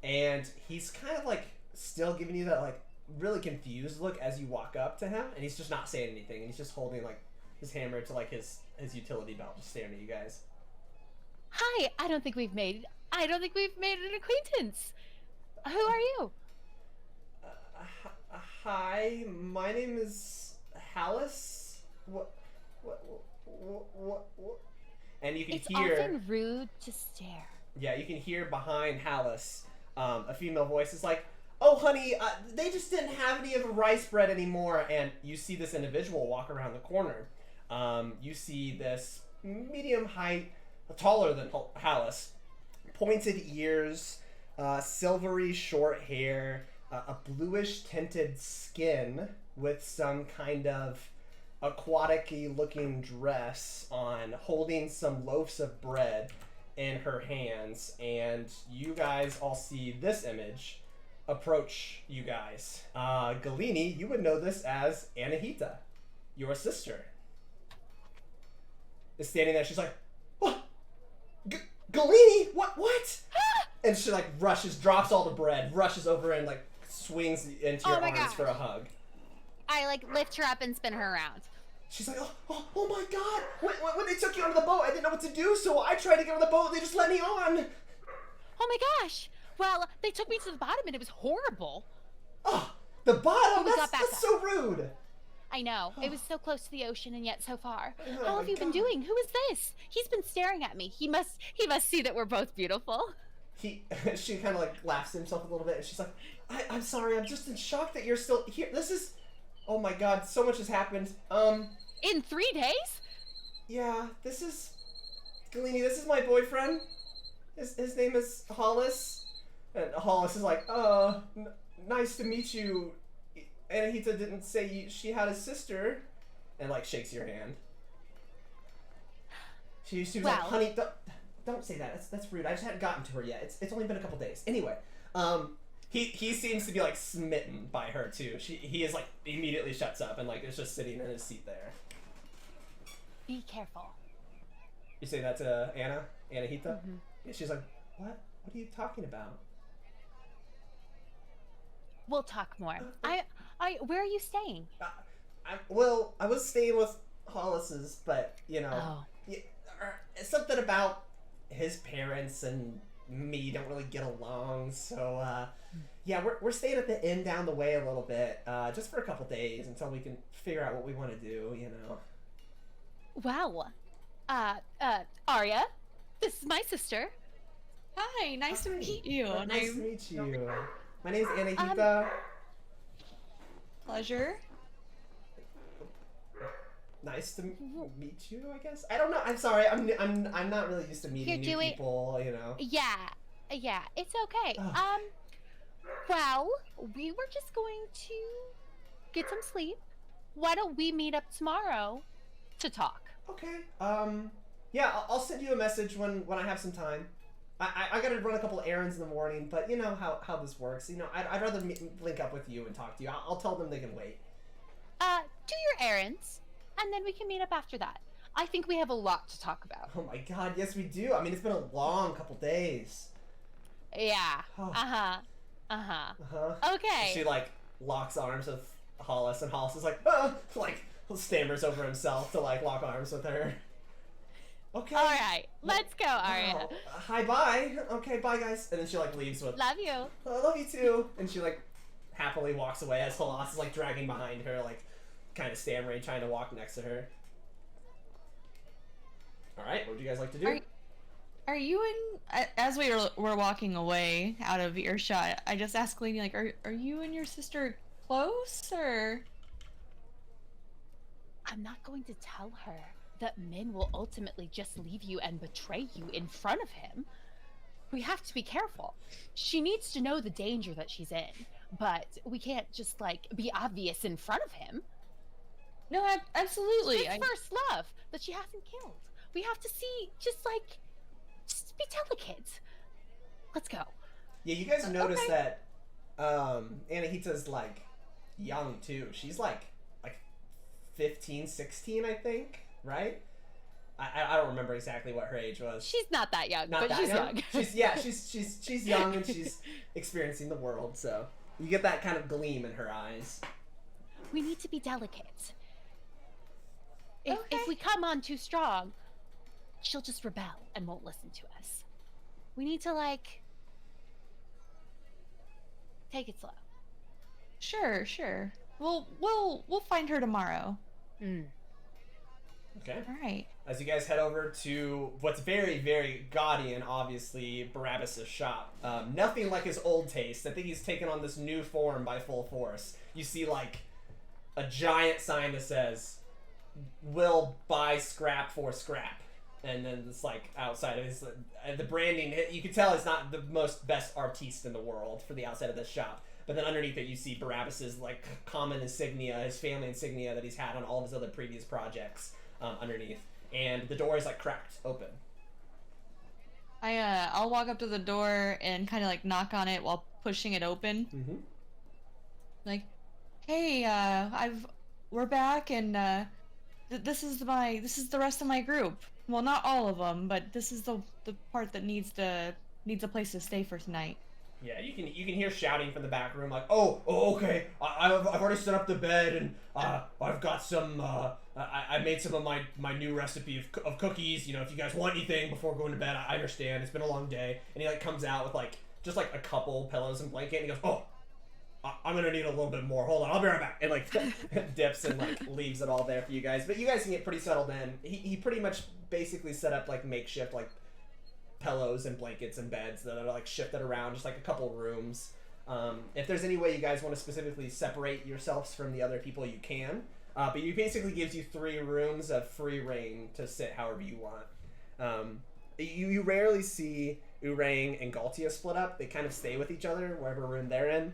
And he's kind of like still giving you that like really confused look as you walk up to him, and he's just not saying anything, and he's just holding like his hammer to like his utility belt, just staring at you guys. Hi, I don't think we've made an acquaintance. Who are you? Hi, my name is Hallis. What? And you can It's hear. often rude to stare. Yeah, you can hear behind Hallis, a female voice is like, "Oh, honey, they just didn't have any of the rice bread anymore." And you see this individual walk around the corner. You see this medium height, taller than Hallis, pointed ears, silvery short hair, a bluish tinted skin with some kind of aquatic-y looking dress on, holding some loaves of bread in her hands, and you guys all see this image approach you guys. Galene, you would know this as Anahita, your sister, is standing there. She's like, "What? Galene, what?" And she like drops all the bread, rushes over and like swings into your arms for a hug. I like lift her up and spin her around. She's like, oh my god! When they took you onto the boat, I didn't know what to do, so I tried to get on the boat. They just let me on. Oh my gosh! Well, they took me to the bottom and it was horrible. Oh, the bottom? We got That's so rude. I know. It was so close to the ocean and yet so far. Oh How have you been God. doing? Who is this? He's been staring at me. He must see that we're both beautiful. She kind of like laughs to himself a little bit, and she's like, I'm sorry, I'm just in shock that you're still here. This is, oh my god, so much has happened. In 3 days? Yeah, this is, Galene, this is my boyfriend. His name is Hollis. And Hollis is like, nice to meet you. Anahita didn't say she had a sister. And like shakes your hand. She was like, honey, don't say that. That's rude. I just hadn't gotten to her yet. It's only been a couple days. Anyway, he seems to be like smitten by her too. He is like immediately shuts up and like is just sitting in his seat there. Be careful. You say that to Anahita? Mm-hmm. Yeah, she's like, what? What are you talking about? We'll talk more. Where are you staying? I was staying with Hollis's, but you know, something about his parents and me don't really get along. So yeah, we're staying at the inn down the way a little bit, just for a couple days until we can figure out what we want to do. You know. Wow. Aria, this is my sister. Hi, nice to meet you. Nice to meet you. My name's Anahita. Pleasure. Nice to meet you, I guess. I don't know. I'm sorry. I'm not really used to meeting new people, you know. Yeah, it's okay. Ugh. Well, we were just going to get some sleep. Why don't we meet up tomorrow to talk? Okay. Yeah, I'll send you a message when I have some time. I gotta run a couple errands in the morning, but you know how this works. You know, I'd rather link up with you and talk to you. I'll tell them they can wait. Do your errands, and then we can meet up after that. I think we have a lot to talk about. Oh my god, yes we do. I mean, it's been a long couple days. Yeah. Oh. Okay. She like locks arms with Hollis, and Hollis is like, like stammers over himself to like lock arms with her. Okay. All right, let's go, Aria. Wow. Hi, bye. Okay, bye, guys. And then she like leaves with. Love you. I love you too. And she like happily walks away as Hollis is like dragging behind her, like kind of stammering, trying to walk next to her. All right, what would you guys like to do? Are you in? As we were walking away out of earshot, I just asked Lady, like, are you and your sister close, or? I'm not going to tell her that Min will ultimately just leave you and betray you in front of him. We have to be careful. She needs to know the danger that she's in, but we can't just like be obvious in front of him. No, absolutely. It's first love that she hasn't killed. We have to see, just be delicate. Let's go. Yeah, you guys notice that Anahita's like young too. She's like 15, 16, I think, right? I don't remember exactly what her age was. She's not that young, Not but that she's young. She's young and she's experiencing the world, so you get that kind of gleam in her eyes. We need to be delicate. If we come on too strong, she'll just rebel and won't listen to us. We need to take it slow. Sure. We'll find her tomorrow. Okay. All right. As you guys head over to what's very, very gaudy and obviously Barabbas' shop, nothing like his old taste. I think he's taken on this new form by full force. You see like a giant sign that says, "Will buy scrap for scrap," and then it's like outside of his the branding. You can tell he's not the best artiste in the world for the outside of this shop. but then underneath it you see Barabbas's like common insignia, his family insignia that he's had on all of his other previous projects underneath, and the door is like cracked open. I'll walk up to the door and kind of like knock on it while pushing it open. Mm-hmm. Like, hey, we're back, and this is the rest of my group. Well, not all of them, but this is the part that needs a place to stay for tonight. Yeah, you can hear shouting from the back room, like, oh, okay, I've already set up the bed, and I've got some, I made some of my new recipe of cookies, you know, if you guys want anything before going to bed, I understand, it's been a long day, and he, like, comes out with, like, just, like, a couple pillows and blanket, and he goes, oh, I'm gonna need a little bit more, hold on, I'll be right back, and, like, dips and, like, leaves it all there for you guys, but you guys can get pretty settled in. He pretty much basically set up, like, makeshift, like, pillows and blankets and beds that are like shifted around, just like a couple rooms. If there's any way you guys want to specifically separate yourselves from the other people, you can. But he basically gives you 3 rooms of free reign to sit however you want. You rarely see Urang and Galtia split up. They kind of stay with each other wherever room they're in.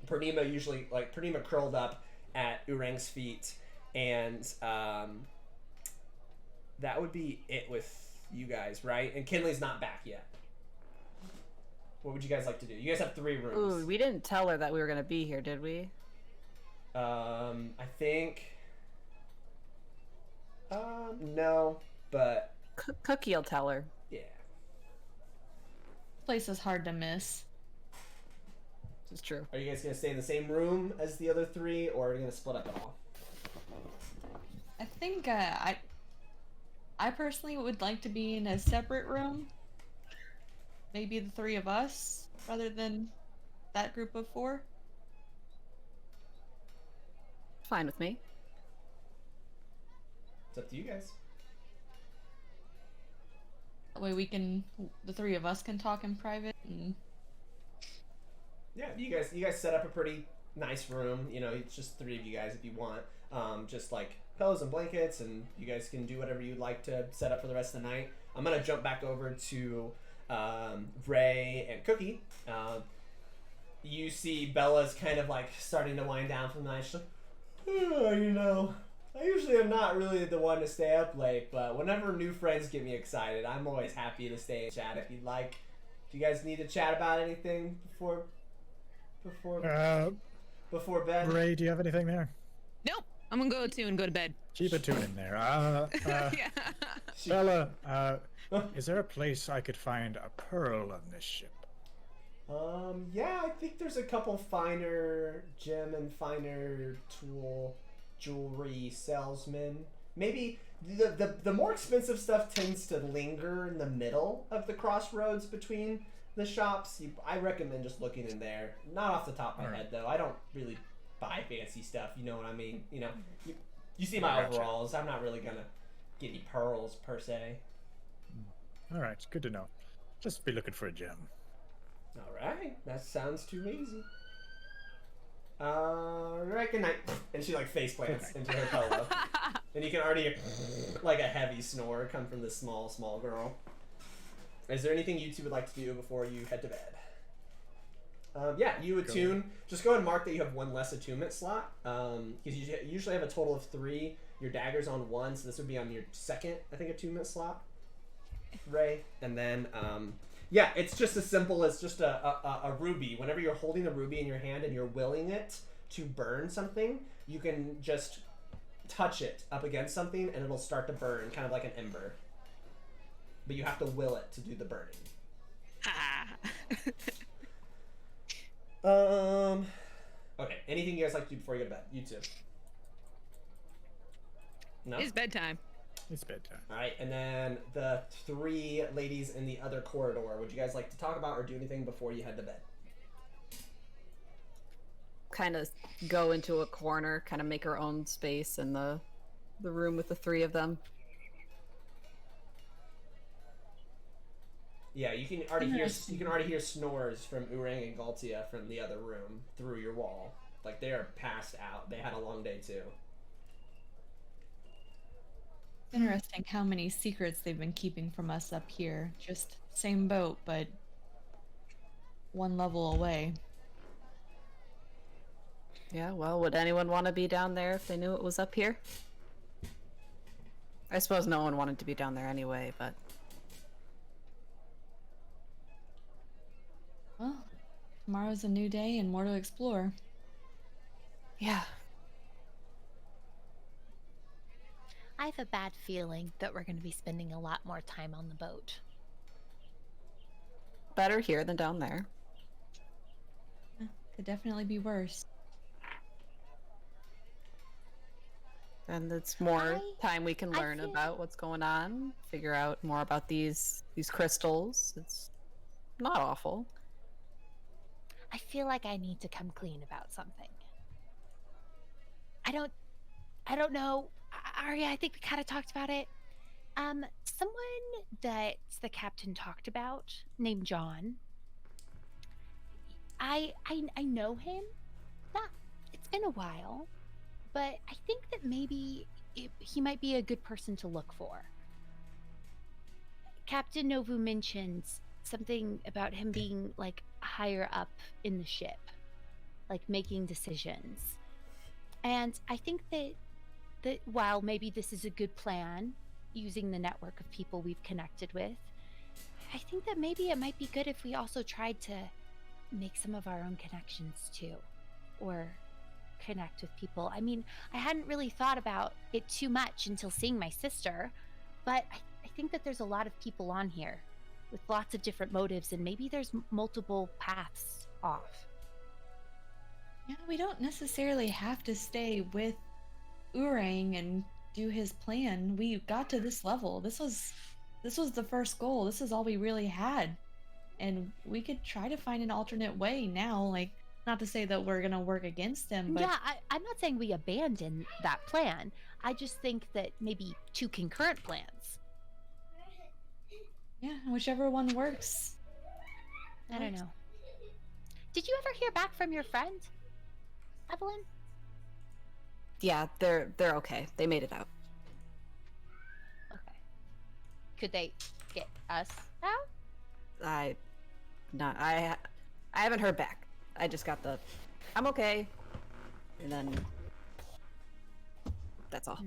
Purnima curled up at Urang's feet, and that would be it with you guys, right? And Kinley's not back yet. What would you guys like to do? You guys have 3 rooms. Ooh, we didn't tell her that we were gonna be here, did we? I think... no, but... Cookie'll tell her. Yeah. Place is hard to miss. This is true. Are you guys gonna stay in the same room as the other 3, or are you gonna split up at all? I think, I personally would like to be in a separate room. Maybe the 3 of us, rather than that group of 4. Fine with me. It's up to you guys. That way the 3 of us can talk in private. And... Yeah, you guys set up a pretty nice room. You know, it's just 3 of you guys if you want. Just like pillows and blankets, and you guys can do whatever you'd like to set up for the rest of the night. I'm gonna jump back over to Ray and Cookie. You see Bella's kind of like starting to wind down from the night. She's like, oh, you know, I usually am not really the one to stay up late, but whenever new friends get me excited, I'm always happy to stay and chat if you'd like. Do you guys need to chat about anything before bed? Ray, do you have anything there? Nope. I'm gonna go to bed. Keep a tune in there. Yeah. Bella, is there a place I could find a pearl on this ship? Yeah, I think there's a couple finer gem and finer jewelry salesmen. Maybe the more expensive stuff tends to linger in the middle of the crossroads between the shops. I recommend just looking in there. Not off the top of my head, though. I don't really buy fancy stuff, you know what I mean? You know, you see my overalls. I'm not really gonna get any pearls per se. All right, good to know. Just be looking for a gem. All right, that sounds too easy. All right, good night. And she like face plants into her pillow, and you can already hear like a heavy snore come from this small girl. Is there anything you two would like to do before you head to bed? Yeah, you attune. Just go ahead and mark that you have 1 less attunement slot. Because you usually have a total of 3. Your dagger's on 1, so this would be on your 2nd, I think, attunement slot. Ray. And then, yeah, it's just as simple as just a ruby. Whenever you're holding a ruby in your hand and you're willing it to burn something, you can just touch it up against something and it'll start to burn, kind of like an ember. But you have to will it to do the burning. Okay, anything you guys like to do before you go to bed? You two. No? It's bedtime. It's bedtime. Alright, and then the 3 ladies in the other corridor. Would you guys like to talk about or do anything before you head to bed? Kind of go into a corner, kind of make her own space in the room with the 3 of them. Yeah, you can already hear snores from Urang and Galtia from the other room through your wall. Like they are passed out. They had a long day too. Interesting how many secrets they've been keeping from us up here. Just same boat, but 1 level away. Yeah, well, would anyone want to be down there if they knew it was up here? I suppose no one wanted to be down there anyway, but... Well, tomorrow's a new day and more to explore. Yeah. I have a bad feeling that we're going to be spending a lot more time on the boat. Better here than down there. Could definitely be worse. And it's more time we can I learn feel- about what's going on, figure out more about these crystals. It's not awful. I feel like I need to come clean about something. I don't know. Aria, I think we kind of talked about it. Someone that the captain talked about, named John. I know him. It's been a while, but I think that maybe he might be a good person to look for. Captain Novu mentions something about him being like higher up in the ship, like making decisions. And I think that while maybe this is a good plan, using the network of people we've connected with, I think that maybe it might be good if we also tried to make some of our own connections too, or connect with people. I mean, I hadn't really thought about it too much until seeing my sister, but I think that there's a lot of people on here with lots of different motives, and maybe there's multiple paths off. Yeah, we don't necessarily have to stay with Urang and do his plan. We got to this level. This was the first goal. This is all we really had. And we could try to find an alternate way now, like, not to say that we're gonna work against them, but Yeah, I'm not saying we abandon that plan. I just think that maybe two concurrent plans. yeah, whichever one works. I don't know. Did you ever hear back from your friend, Evelyn? Yeah, they're okay. They made it out. Okay. Could they get us out? I haven't heard back. I just got the I'm okay. And then that's all.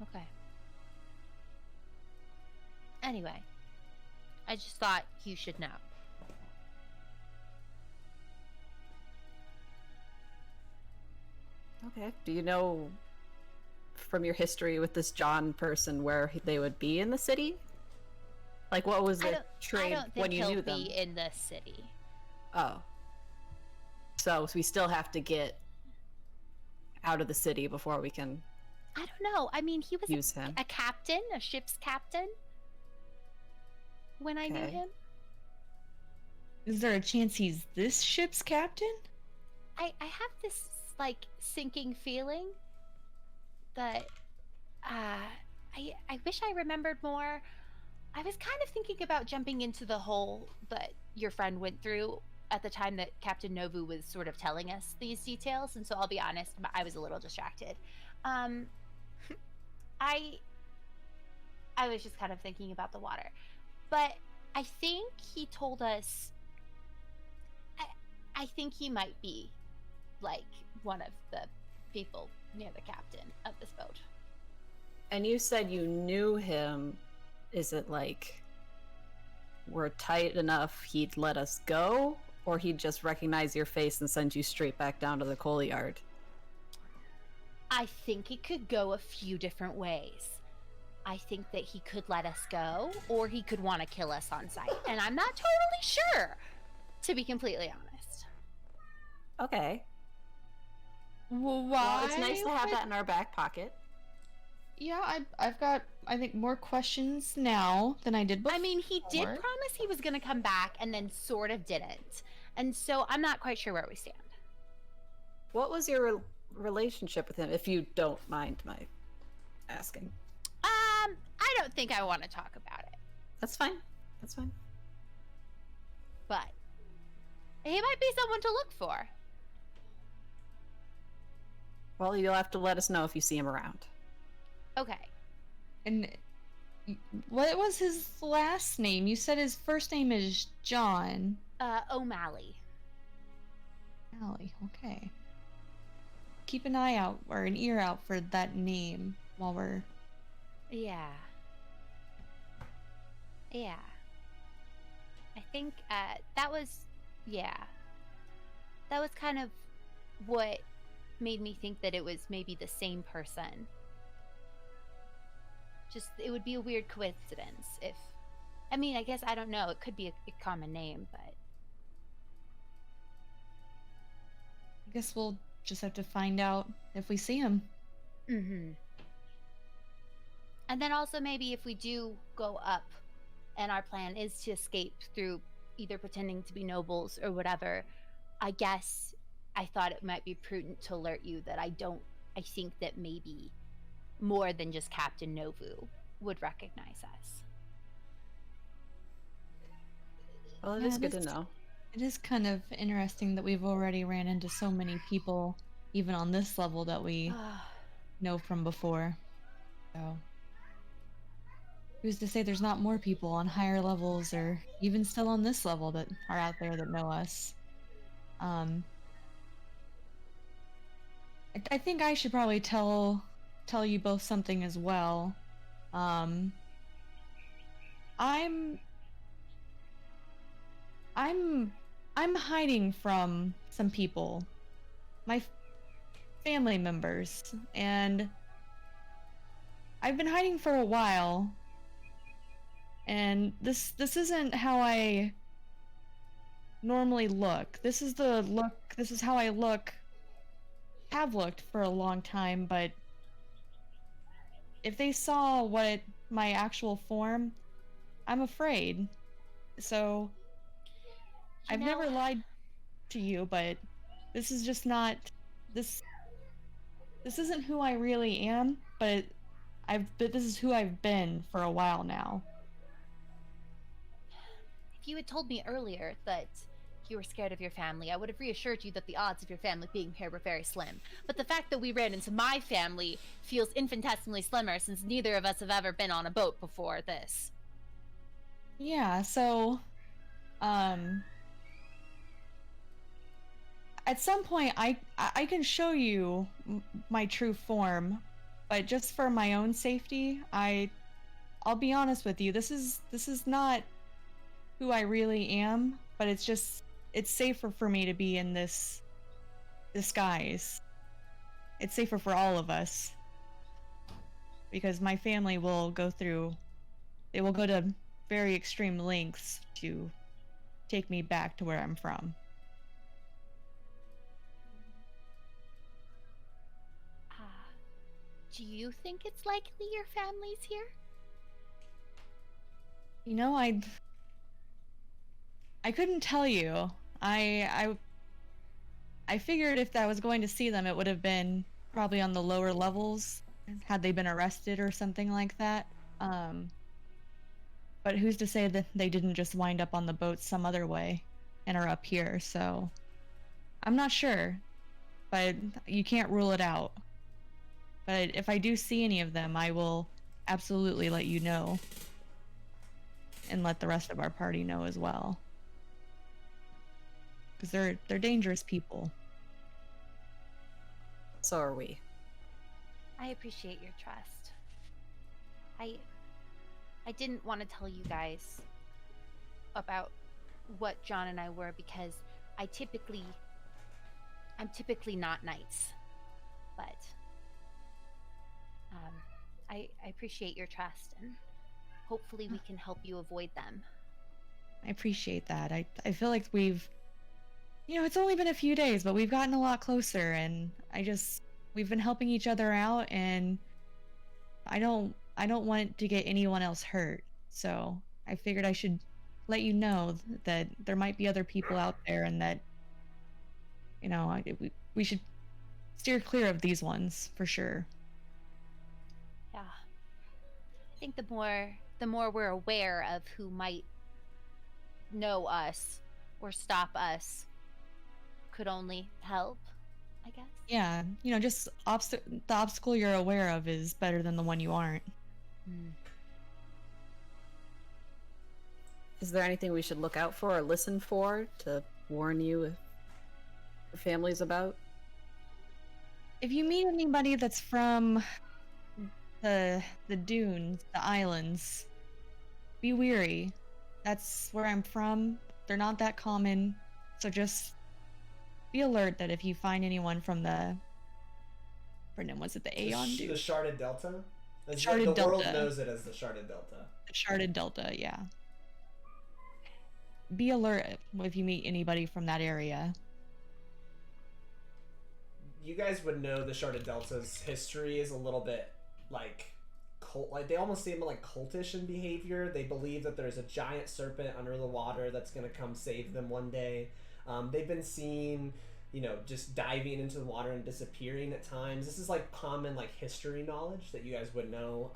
Okay. Anyway, I just thought you should know. Okay. Do you know from your history with this John person where they would be in the city? Like, what was the I trade don't think when you he'll knew them? be in the city. Oh. So we still have to get out of the city before we can I don't know. I mean, he was use him. a captain, a ship's captain, when I knew Okay. him. Is there a chance he's this ship's captain? I have this, like, sinking feeling that, I wish I remembered more. I was kind of thinking about jumping into the hole that your friend went through at the time that Captain Novu was sort of telling us these details, and so I'll be honest, I was a little distracted. I was just kind of thinking about the water. But I think he told us, I think he might be, like, one of the people near the captain of this boat. And you said you knew him. Is it like we're tight enough he'd let us go? Or he'd just recognize your face and send you straight back down to the coal yard? I think it could go a few different ways. I think that he could let us go, or he could want to kill us on sight. And I'm not totally sure, to be completely honest. Okay. Why? Well, it's nice to have that in our back pocket. Yeah, I've got, I think, more questions now than I did before. I mean, he did promise he was going to come back and then sort of didn't. And so I'm not quite sure where we stand. What was your relationship with him, if you don't mind my asking? I don't think I want to talk about it, That's fine. That's fine. but he might be someone to look for. Well, you'll have to let us know if you see him around. Okay. And what was his last name? You said his first name is John. O'Malley. Alley, okay. Keep an eye out, or an ear out for that name while we're... Yeah. Yeah. I think that was kind of what made me think that it was maybe the same person. Just, it would be a weird coincidence if... I mean, I guess, I don't know, it could be a common name, but... I guess we'll just have to find out if we see him. Mm-hmm. And then also maybe if we do go up and our plan is to escape through either pretending to be nobles or whatever, I guess I thought it might be prudent to alert you that I think that maybe more than just Captain Novu would recognize us. Well, it is good to know. It is kind of interesting that we've already ran into so many people, even on this level, that we know from before. So, who's to say there's not more people on higher levels, or even still on this level, that are out there that know us? I think I should probably tell you both something as well. I'm hiding from some people, my family members, and I've been hiding for a while. And this isn't how I normally look. This is how I have looked for a long time, but if they saw my actual form, I'm afraid. So I've never lied to you, but this is just not this isn't who I really am, but this is who I've been for a while now. If you had told me earlier that you were scared of your family, I would have reassured you that the odds of your family being here were very slim. But the fact that we ran into my family feels infinitesimally slimmer, since neither of us have ever been on a boat before this. Yeah, so at some point I can show you my true form, but just for my own safety, I'll be honest with you, this is not who I really am, but it's safer for me to be in this disguise. It's safer for all of us, because my family will go to very extreme lengths to take me back to where I'm from. Do you think it's likely your family's here? You know, I couldn't tell you. I figured if I was going to see them, it would have been probably on the lower levels, had they been arrested or something like that. But who's to say that they didn't just wind up on the boat some other way and are up here? So I'm not sure, but you can't rule it out. But if I do see any of them, I will absolutely let you know, and let the rest of our party know as well. Because they're dangerous people. So are we. I appreciate your trust. I didn't want to tell you guys about what John and I were, because I'm typically not nice. But I appreciate your trust, and hopefully we can help you avoid them. I appreciate that. I feel like we've, it's only been a few days, but we've gotten a lot closer, and we've been helping each other out, and I don't want to get anyone else hurt. So I figured I should let you know that there might be other people out there, and that, we should steer clear of these ones for sure. Yeah. I think the more we're aware of who might know us or stop us could only help, I guess. Yeah, just the obstacle you're aware of is better than the one you aren't. Is there anything we should look out for or listen for to warn you if the family's about? If you meet anybody that's from the dunes, the islands, be weary. That's where I'm from. They're not that common, so just be alert that if you find anyone from the... Brendan, was it the Aeon The dude? Sharded Delta? Sharded the world Delta. knows it as the Sharded Delta. Sharded Delta, yeah. Be alert if you meet anybody from that area. You guys would know the Sharded Delta's history is a little bit like cult, like they almost seem like cultish in behavior. They believe that there's a giant serpent under the water that's gonna come save them one day. They've been seen, you know, just diving into the water and disappearing at times. This is like common like history knowledge that you guys would know.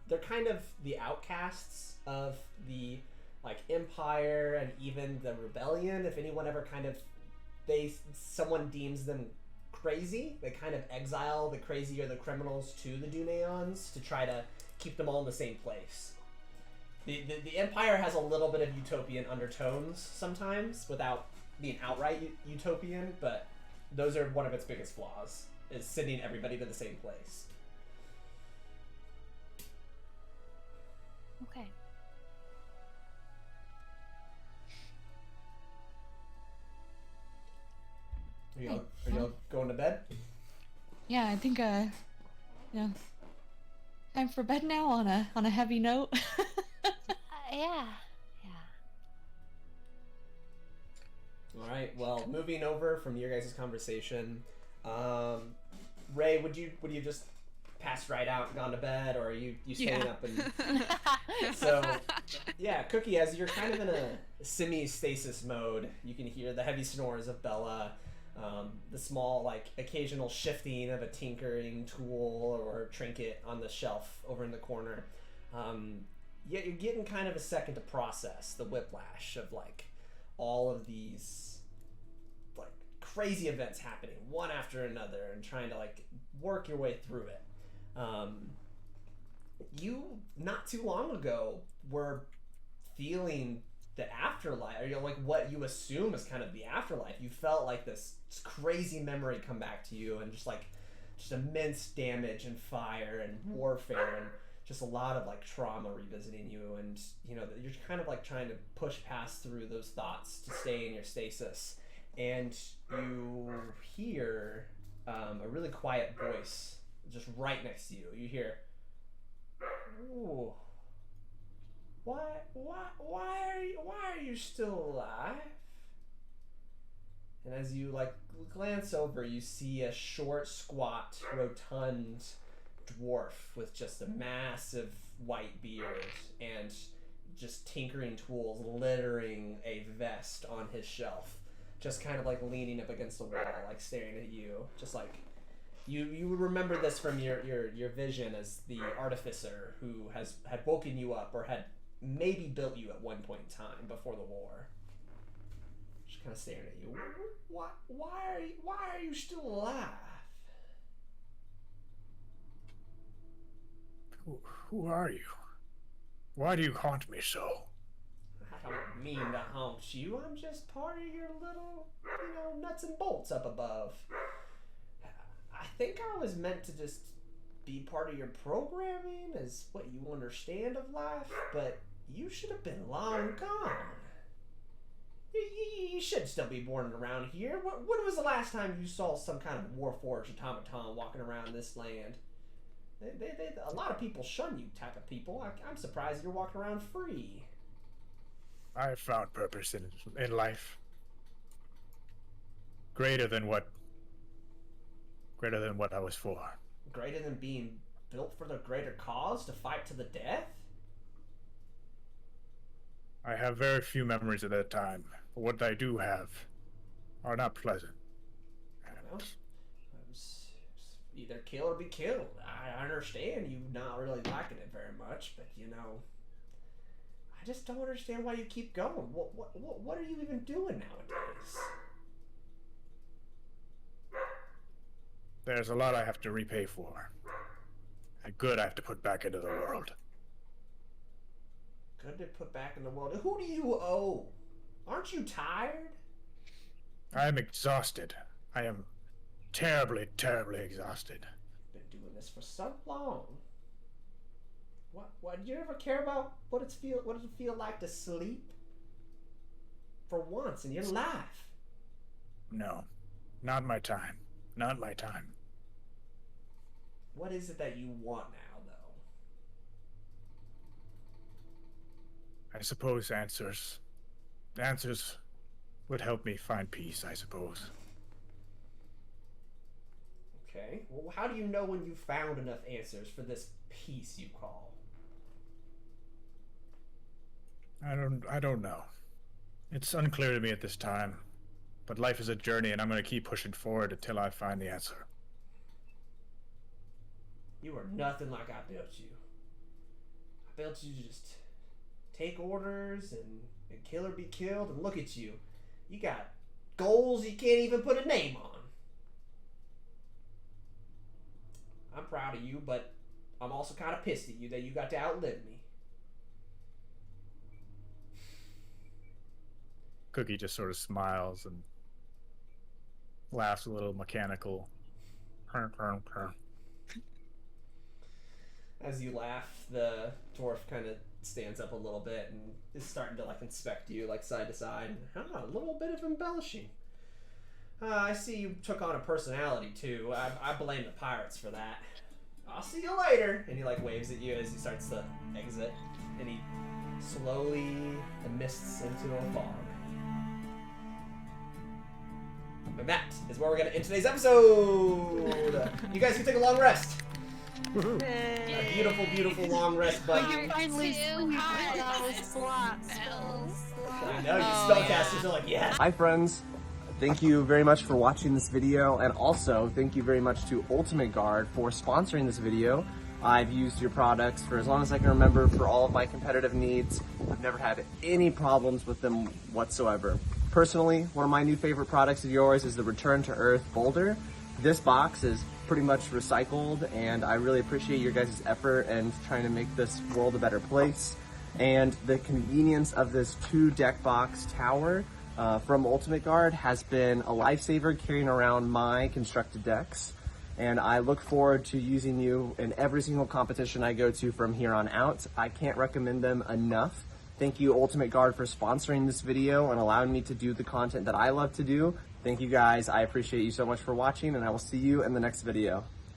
They're kind of the outcasts of the like empire and even the rebellion. If anyone ever kind of someone deems them crazy, they kind of exile the crazy or the criminals to the Duneons to try to keep them all in the same place. The empire has a little bit of utopian undertones sometimes without being outright utopian, but those are one of its biggest flaws, is sending everybody to the same place. Okay. Are you all going to bed? Yeah, I think yeah. Time for bed now on a heavy note. Yeah. All right. Well, moving over from your guys' conversation, Ray, would you just passed right out and gone to bed, or are you staying up and so yeah, Cookie, as you're kind of in a semi-stasis mode, you can hear the heavy snores of Bella, the small like occasional shifting of a tinkering tool or trinket on the shelf over in the corner. Yet you're getting kind of a second to process the whiplash of like all of these like crazy events happening one after another and trying to like work your way through it. You not too long ago were feeling the afterlife, or you know, like what you assume is kind of the afterlife. You felt like this crazy memory come back to you, and just immense damage and fire and warfare and just a lot of like trauma revisiting you, and you know you're kind of like trying to push past through those thoughts to stay in your stasis, and you hear a really quiet voice just right next to you. You hear, "Ooh, why are you still alive?" And as you like glance over, you see a short, squat, rotund dwarf with just a massive white beard and just tinkering tools littering a vest on his shelf, just kind of like leaning up against the wall, like staring at you, just like you would remember this from your vision as the artificer who had woken you up or had maybe built you at one point in time before the war. Just kind of staring at you. Why are you still alive? Who are you? Why do you haunt me so? I don't mean to haunt you. I'm just part of your little, nuts and bolts up above. I think I was meant to just be part of your programming as what you understand of life, but you should have been long gone. You should still be born around here. When was the last time you saw some kind of Warforged automaton walking around this land? A lot of people shun you type of people. I'm surprised you're walking around free. I have found purpose in life. Greater than what I was for. Greater than being built for the greater cause to fight to the death? I have very few memories of that time, but what I do have are not pleasant. Well, it was either kill or be killed. I understand you not really liking it very much, but I just don't understand why you keep going. What are you even doing nowadays? There's a lot I have to repay for. And good I have to put back into the world. Good to put back in the world. Who do you owe? Aren't you tired? I am exhausted. I am terribly, terribly exhausted. Been doing this for so long. What? Did you ever care about what does it feel like to sleep? For once in your life. No, not my time. Not my time. What is it that you want now, though? I suppose answers. Answers would help me find peace, I suppose. Okay. Well, how do you know when you found enough answers for this peace you call? I don't know. It's unclear to me at this time. But life is a journey, and I'm going to keep pushing forward until I find the answer. You are nothing like I built you. I built you to just take orders and kill or be killed, and look at you. You got goals you can't even put a name on. I'm proud of you, but I'm also kind of pissed at you that you got to outlive me. Cookie just sort of smiles and laughs a little mechanical. As you laugh, the dwarf kind of stands up a little bit and is starting to like inspect you like side to side. A little bit of embellishing. I see you took on a personality too. I blame the pirates for that. I'll see you later. And he like waves at you as he starts to exit, and he slowly mists into a fog. And that is where we're going to end today's episode. You guys can take a long rest. A beautiful, beautiful long rest, but you finally sleep. I know you spellcasters are like, yeah. Hi friends, thank you very much for watching this video, and also thank you very much to Ultimate Guard for sponsoring this video. I've used your products for as long as I can remember for all of my competitive needs. I've never had any problems with them whatsoever. Personally, one of my new favorite products of yours is the Return to Earth Boulder. This box is pretty much recycled, and I really appreciate your guys' effort and trying to make this world a better place. And the convenience of this 2-deck box tower from Ultimate Guard has been a lifesaver carrying around my constructed decks. And I look forward to using you in every single competition I go to from here on out. I can't recommend them enough. Thank you, Ultimate Guard, for sponsoring this video and allowing me to do the content that I love to do. Thank you guys. I appreciate you so much for watching, and I will see you in the next video.